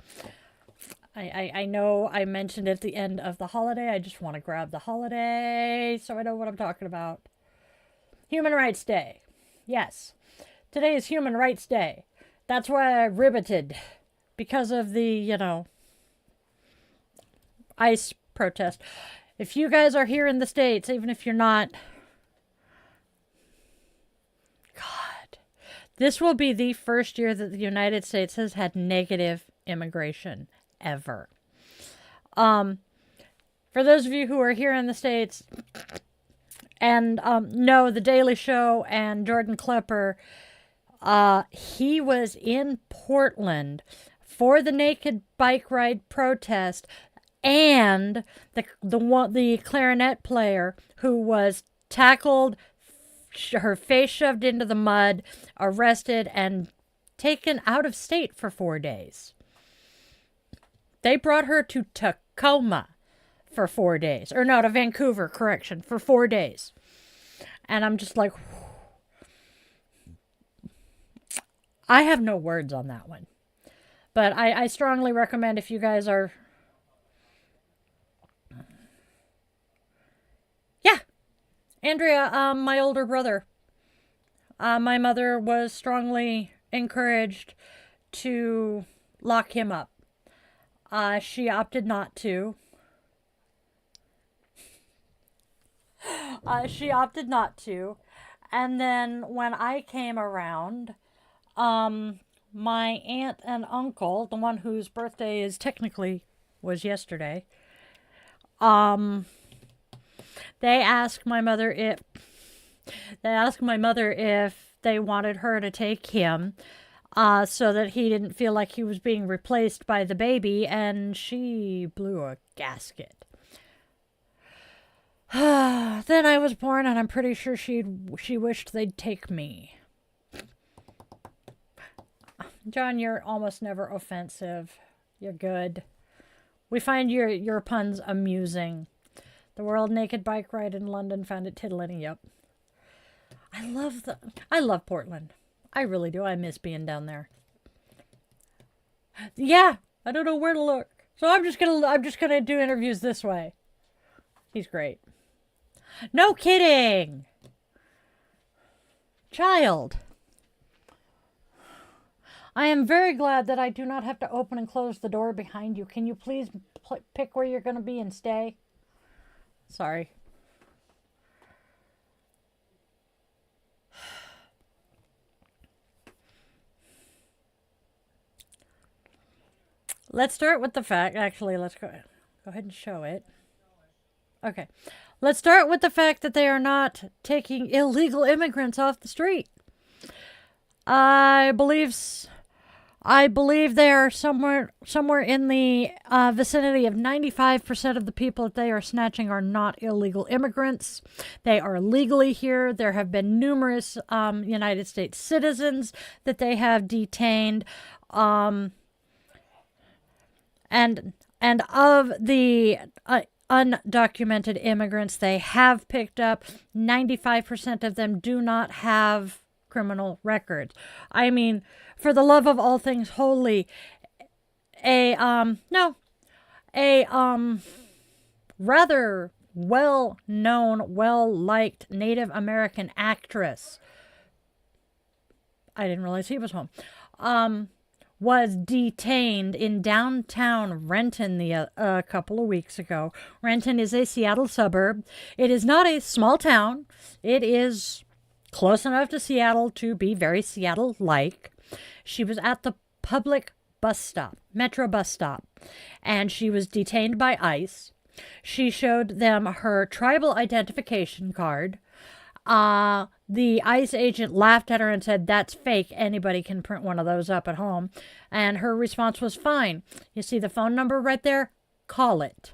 I know I mentioned at the end of the holiday. I just want to grab the holiday so I know what I'm talking about. Human Rights Day. Yes. Today is Human Rights Day. That's why I ribbited. Because of the, ICE protest. If you guys are here in the States, even if you're not, God, this will be the first year that the United States has had negative immigration ever. For those of you who are here in the States and know the Daily Show and Jordan Klepper, he was in Portland for the Naked Bike Ride protest, and the clarinet player who was tackled, her face shoved into the mud, arrested, and taken out of state for 4 days. They brought her to Tacoma for 4 days. Or no, to Vancouver, correction, for 4 days. And I'm just like, I have no words on that one. But I strongly recommend, if you guys are... Yeah. Andrea, my older brother. My mother was strongly encouraged to lock him up. She opted not to. She opted not to. And then when I came around, my aunt and uncle, the one whose birthday is technically was yesterday, they asked my mother if they wanted her to take him, so that he didn't feel like he was being replaced by the baby, and she blew a gasket. Then I was born, and I'm pretty sure she wished they'd take me. John, you're almost never offensive. You're good. We find your puns amusing. The World Naked Bike Ride in London found it titillating. Yep. I love Portland. I really do. I miss being down there. Yeah, I don't know where to look. So I'm just gonna do interviews this way. He's great. No kidding. Child. I am very glad that I do not have to open and close the door behind you. Can you please pick where you're going to be and stay? Sorry. Let's start with the fact, actually, let's go ahead and show it. Okay. Let's start with the fact that they are not taking illegal immigrants off the street. I believe they are somewhere in the vicinity of 95% of the people that they are snatching are not illegal immigrants. They are legally here. There have been numerous United States citizens that they have detained. And of the undocumented immigrants they have picked up, 95% of them do not have criminal records. I mean, for the love of all things holy, a rather well-known, well-liked Native American actress, I didn't realize he was home, was detained in downtown Renton a couple of weeks ago. Renton is a Seattle suburb. It is not a small town. It is close enough to Seattle to be very Seattle-like. She was at the public bus stop, metro bus stop, and she was detained by ICE. She showed them her tribal identification card. The ICE agent laughed at her and said, "That's fake. Anybody can print one of those up at home." And her response was, "Fine. You see the phone number right there? Call it."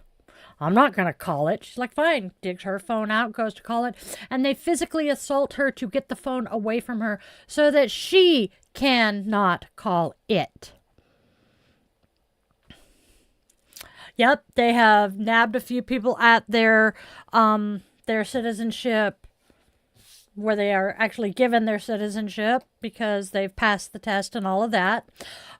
"I'm not going to call it." She's like, "Fine." Digs her phone out, goes to call it. And they physically assault her to get the phone away from her so that she cannot call it. Yep, they have nabbed a few people at their citizenship, where they are actually given their citizenship because they've passed the test and all of that.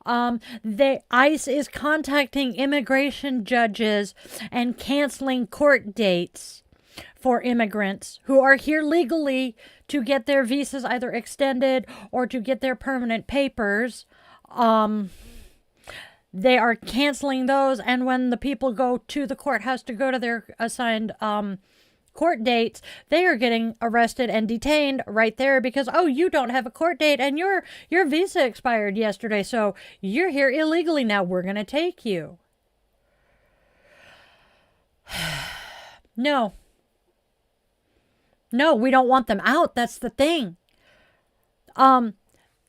ICE is contacting immigration judges and canceling court dates for immigrants who are here legally to get their visas either extended or to get their permanent papers. They are canceling those, and when the people go to the courthouse to go to their assigned court dates, they are getting arrested and detained right there because, oh, you don't have a court date and your visa expired yesterday, so you're here illegally now. We're going to take you. No, we don't want them out. That's the thing.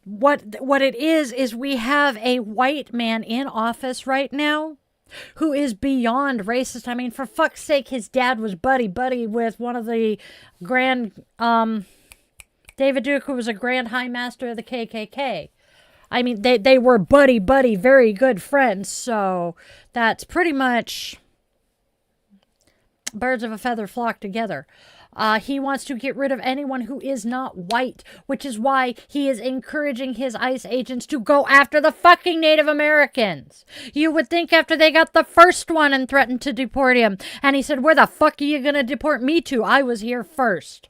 What it is we have a white man in office right now who is beyond racist. I mean, for fuck's sake, his dad was buddy with one of the grand, David Duke, who was a Grand High Master of the KKK. I mean, they were buddy, very good friends. So that's pretty much birds of a feather flock together. He wants to get rid of anyone who is not white, which is why he is encouraging his ICE agents to go after the fucking Native Americans. You would think after they got the first one and threatened to deport him, and he said, "Where the fuck are you going to deport me to? I was here first."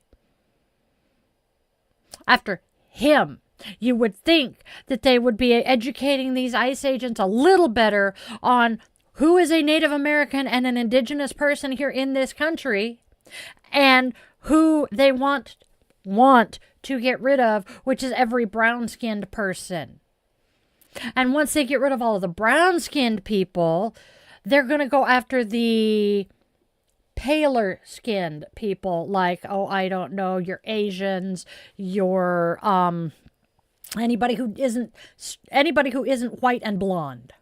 After him, you would think that they would be educating these ICE agents a little better on who is a Native American and an indigenous person here in this country, and who they want to get rid of, which is every brown-skinned person. And once they get rid of all of the brown-skinned people, they're going to go after the paler-skinned people, like, oh, I don't know, your Asians, your anybody who isn't white and blonde.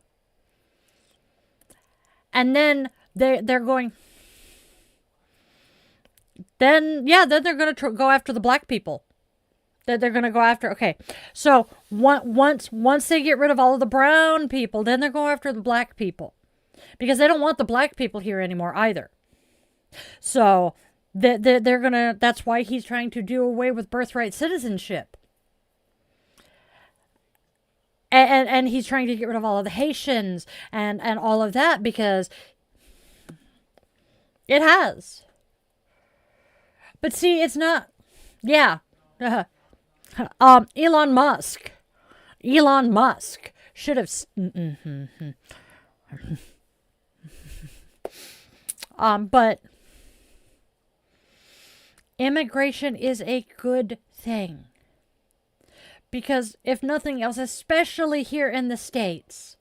And then they're going. Then they're going to go after the black people. That they're going to go after. Okay, so once they get rid of all of the brown people, then they're going after the black people, because they don't want the black people here anymore either. So they're gonna. That's why he's trying to do away with birthright citizenship. And he's trying to get rid of all of the Haitians and all of that, because it has. But see, it's not. Yeah. Elon Musk Elon Musk should have. But immigration is a good thing. Because if nothing else, especially here in the States,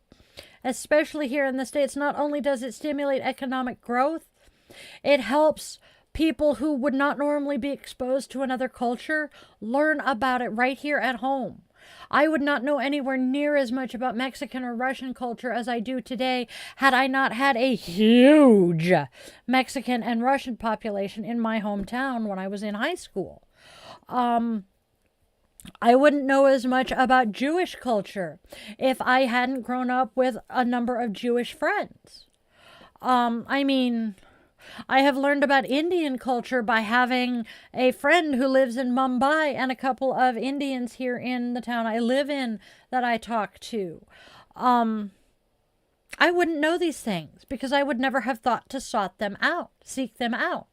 not only does it stimulate economic growth, it helps people who would not normally be exposed to another culture learn about it right here at home. I would not know anywhere near as much about Mexican or Russian culture as I do today had I not had a huge Mexican and Russian population in my hometown when I was in high school. I wouldn't know as much about Jewish culture if I hadn't grown up with a number of Jewish friends. I have learned about Indian culture by having a friend who lives in Mumbai and a couple of Indians here in the town I live in that I talk to. I wouldn't know these things because I would never have thought to seek them out.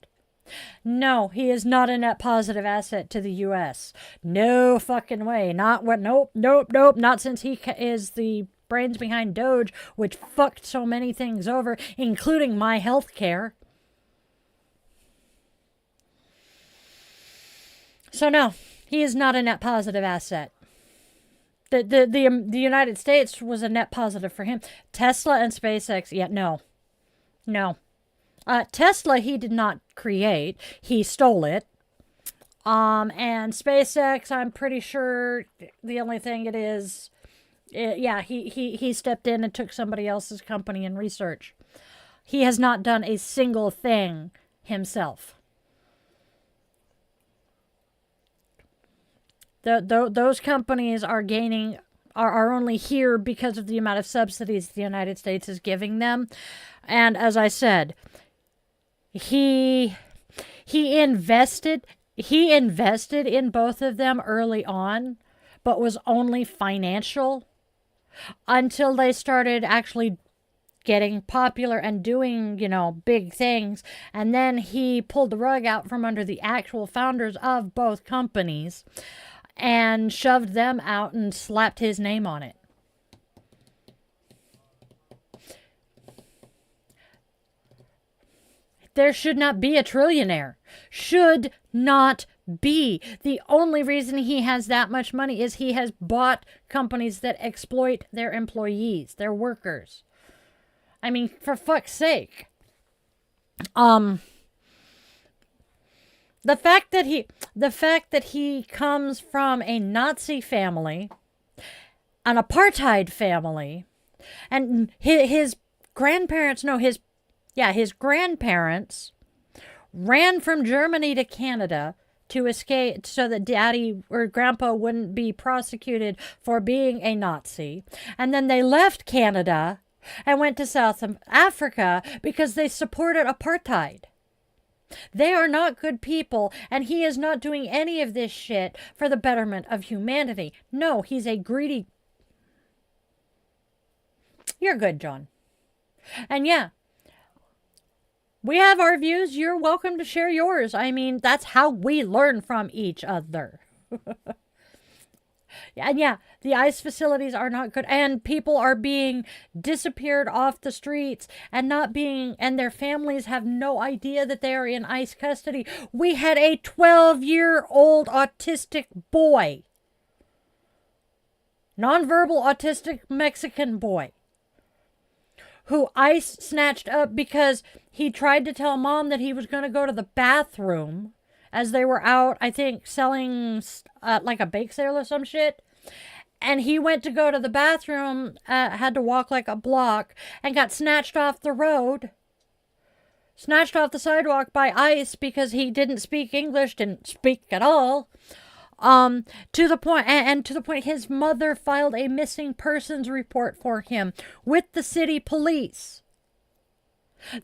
No, he is not a net positive asset to the U.S. No fucking way. Nope. Not since he is the brains behind Doge, which fucked so many things over, including my health care. So no, he is not a net positive asset. The United States was a net positive for him. Tesla and SpaceX, no. Tesla he did not create. He stole it. And SpaceX, I'm pretty sure the only thing it is, he stepped in and took somebody else's company and research. He has not done a single thing himself. Those companies are only here because of the amount of subsidies the United States is giving them. And as I said, he invested in both of them early on, but was only financial until they started actually getting popular and doing, big things. And then he pulled the rug out from under the actual founders of both companies and shoved them out and slapped his name on it. There should not be a trillionaire. Should not be. The only reason he has that much money is he has bought companies that exploit their employees, their workers. I mean, for fuck's sake. The fact that he comes from a Nazi family, an apartheid family, and his grandparents ran from Germany to Canada to escape so that daddy or grandpa wouldn't be prosecuted for being a Nazi. And then they left Canada and went to South Africa because they supported apartheid. They are not good people, and he is not doing any of this shit for the betterment of humanity. No, he's a greedy... You're good, John. And yeah, we have our views. You're welcome to share yours. I mean, that's how we learn from each other. And yeah, the ICE facilities are not good, and people are being disappeared off the streets and their families have no idea that they are in ICE custody. We had a 12-year-old autistic boy, nonverbal autistic Mexican boy, who ICE snatched up because he tried to tell mom that he was going to go to the bathroom as they were out, I think, selling like a bake sale or some shit. And he went to go to the bathroom, had to walk like a block, and got snatched off the road. Snatched off the sidewalk by ICE because he didn't speak English, didn't speak at all. To the point his mother filed a missing persons report for him with the city police.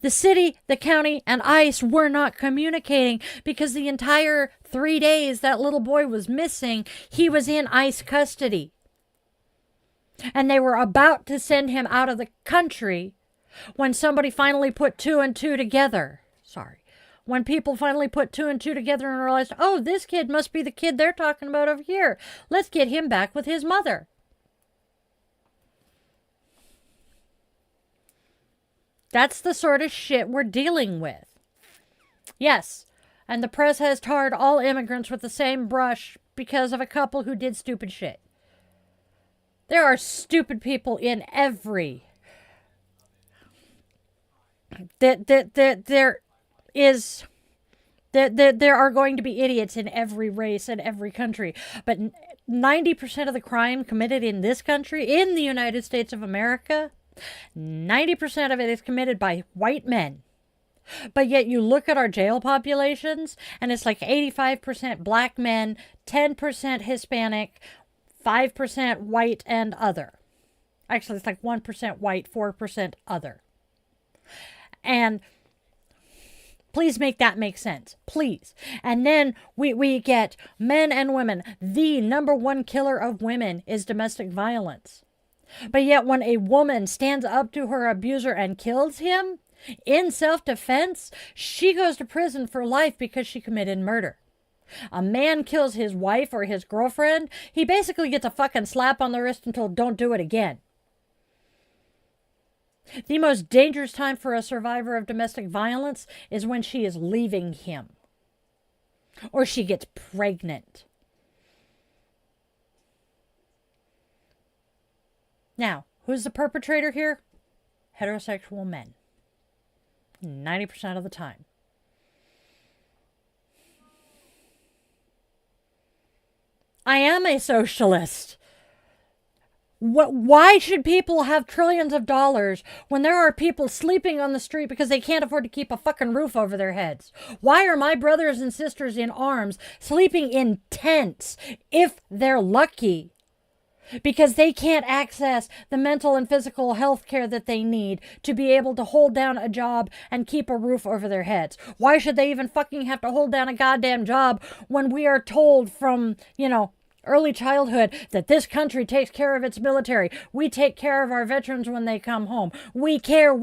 The city, the county, and ICE were not communicating because the entire 3 days that little boy was missing, he was in ICE custody. And they were about to send him out of the country when somebody finally put two and two together. When people finally put two and two together and realized, oh, this kid must be the kid they're talking about over here. Let's get him back with his mother. That's the sort of shit we're dealing with. Yes, and the press has tarred all immigrants with the same brush because of a couple who did stupid shit. There are stupid people in every... There are going to be idiots in every race and every country. But 90% of the crime committed in this country, in the United States of America, 90% of it is committed by white men. But yet you look at our jail populations, and it's like 85% black men, 10% Hispanic, 5% white and other. Actually, it's like 1% white, 4% other. And please make that make sense. Please. And then we get men and women. The number one killer of women is domestic violence. But yet when a woman stands up to her abuser and kills him, in self-defense, she goes to prison for life because she committed murder. A man kills his wife or his girlfriend, he basically gets a fucking slap on the wrist and told, don't do it again. The most dangerous time for a survivor of domestic violence is when she is leaving him. Or she gets pregnant. Now, who's the perpetrator here? Heterosexual men. 90% of the time. I am a socialist. Why should people have trillions of dollars when there are people sleeping on the street because they can't afford to keep a fucking roof over their heads? Why are my brothers and sisters in arms sleeping in tents if they're lucky? Because they can't access the mental and physical health care that they need to be able to hold down a job and keep a roof over their heads. Why should they even fucking have to hold down a goddamn job when we are told from, early childhood that this country takes care of its military? We take care of our veterans when they come home. We care.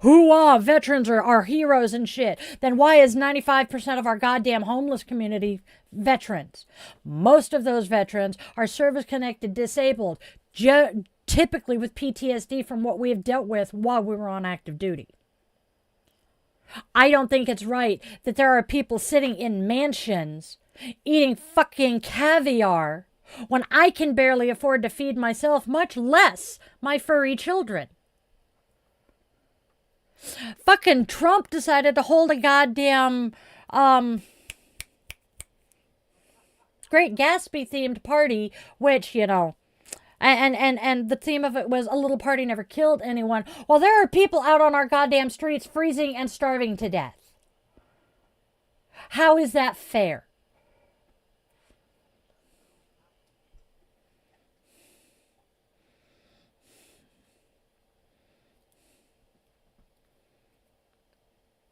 Hoo-ah, veterans are our heroes and shit. Then why is 95% of our goddamn homeless community veterans? Most of those veterans are service-connected disabled, typically with PTSD from what we have dealt with while we were on active duty. I don't think it's right that there are people sitting in mansions eating fucking caviar when I can barely afford to feed myself, much less my furry children. Fucking Trump decided to hold a goddamn Great Gatsby themed party, which, and the theme of it was a little party never killed anyone. Well, there are people out on our goddamn streets freezing and starving to death. How is that fair?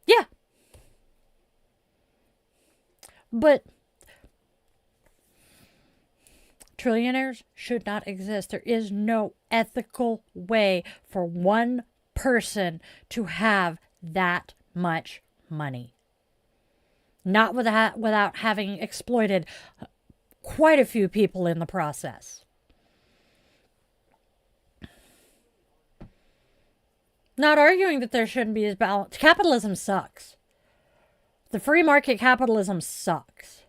Yeah. But trillionaires should not exist. There is no ethical way for one person to have that much money. Not without having exploited quite a few people in the process. Not arguing that there shouldn't be as balance. Capitalism sucks. The free market capitalism sucks.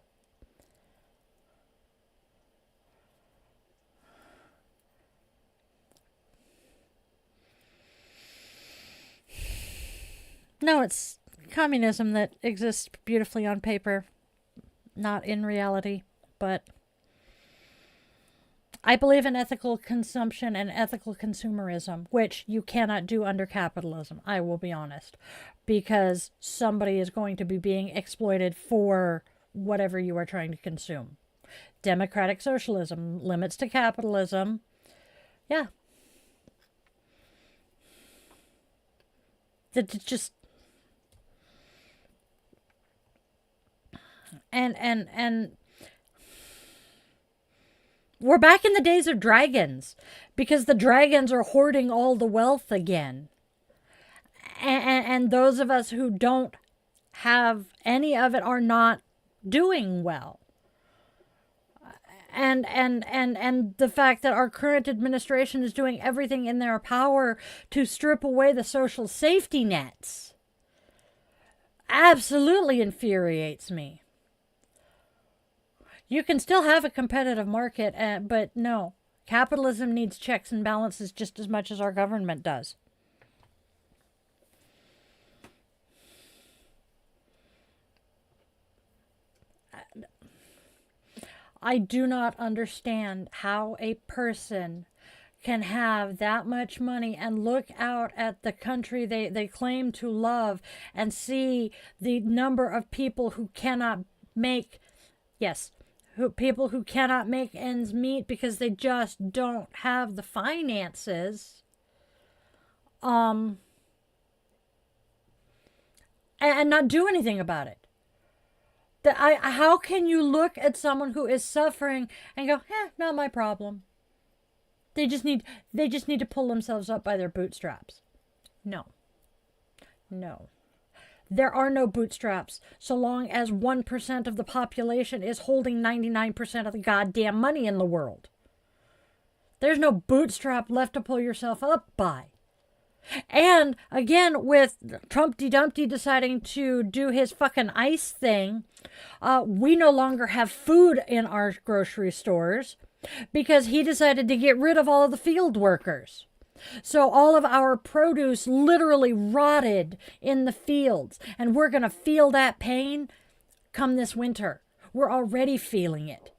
No, it's communism that exists beautifully on paper, not in reality. But I believe in ethical consumption and ethical consumerism, which you cannot do under capitalism, I will be honest, because somebody is going to be being exploited for whatever you are trying to consume. Democratic socialism, limits to capitalism, yeah. That just... And we're back in the days of dragons because the dragons are hoarding all the wealth again. And those of us who don't have any of it are not doing well. and the fact that our current administration is doing everything in their power to strip away the social safety nets absolutely infuriates me. You can still have a competitive market, but no. Capitalism needs checks and balances just as much as our government does. I do not understand how a person can have that much money and look out at the country they claim to love and see the number of people who cannot make, yes, people who cannot make ends meet because they just don't have the finances. And not do anything about it. How can you look at someone who is suffering and go, not my problem. They just need to pull themselves up by their bootstraps. No. There are no bootstraps so long as 1% of the population is holding 99% of the goddamn money in the world. There's no bootstrap left to pull yourself up by. And again, with Trumpty Dumpty deciding to do his fucking ICE thing, we no longer have food in our grocery stores because he decided to get rid of all of the field workers. So all of our produce literally rotted in the fields, and we're going to feel that pain come this winter. We're already feeling it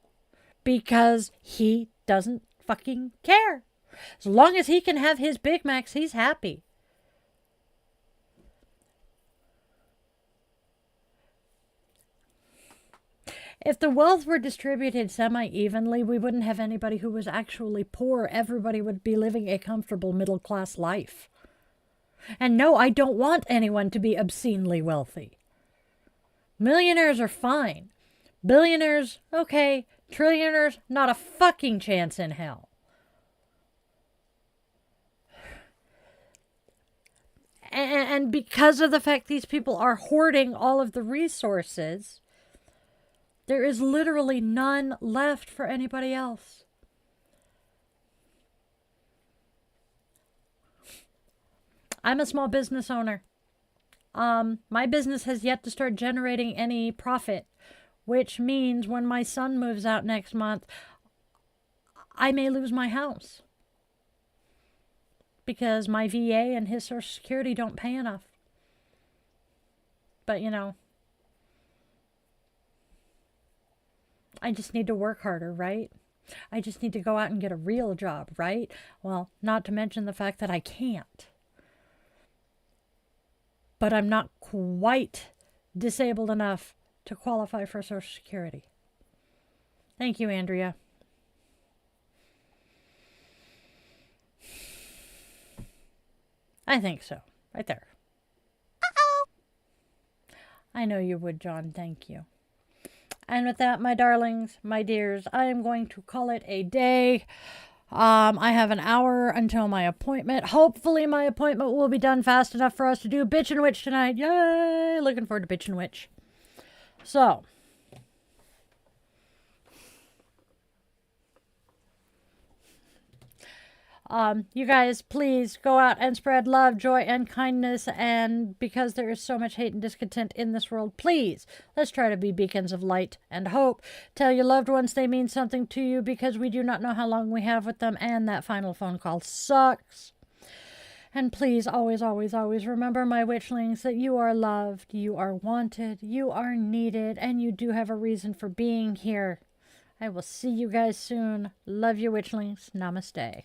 because he doesn't fucking care. As long as he can have his Big Macs, he's happy. If the wealth were distributed semi-evenly, we wouldn't have anybody who was actually poor. Everybody would be living a comfortable middle-class life. And no, I don't want anyone to be obscenely wealthy. Millionaires are fine. Billionaires, okay. Trillionaires, not a fucking chance in hell. And because of the fact these people are hoarding all of the resources, there is literally none left for anybody else. I'm a small business owner. My business has yet to start generating any profit, which means when my son moves out next month, I may lose my house because my VA and his Social Security don't pay enough. But, I just need to work harder, right? I just need to go out and get a real job, right? Well, not to mention the fact that I can't. But I'm not quite disabled enough to qualify for Social Security. Thank you, Andrea. I think so. Right there. I know you would, John. Thank you. And with that, my darlings, my dears, I am going to call it a day. I have an hour until my appointment. Hopefully my appointment will be done fast enough for us to do Bitch and Witch tonight. Yay! Looking forward to Bitch and Witch. So, you guys, please go out and spread love, joy, and kindness. And because there is so much hate and discontent in this world, please, let's try to be beacons of light and hope. Tell your loved ones they mean something to you because we do not know how long we have with them. And that final phone call sucks. And please, always, always, always remember, my witchlings, that you are loved, you are wanted, you are needed, and you do have a reason for being here. I will see you guys soon. Love you, witchlings. Namaste.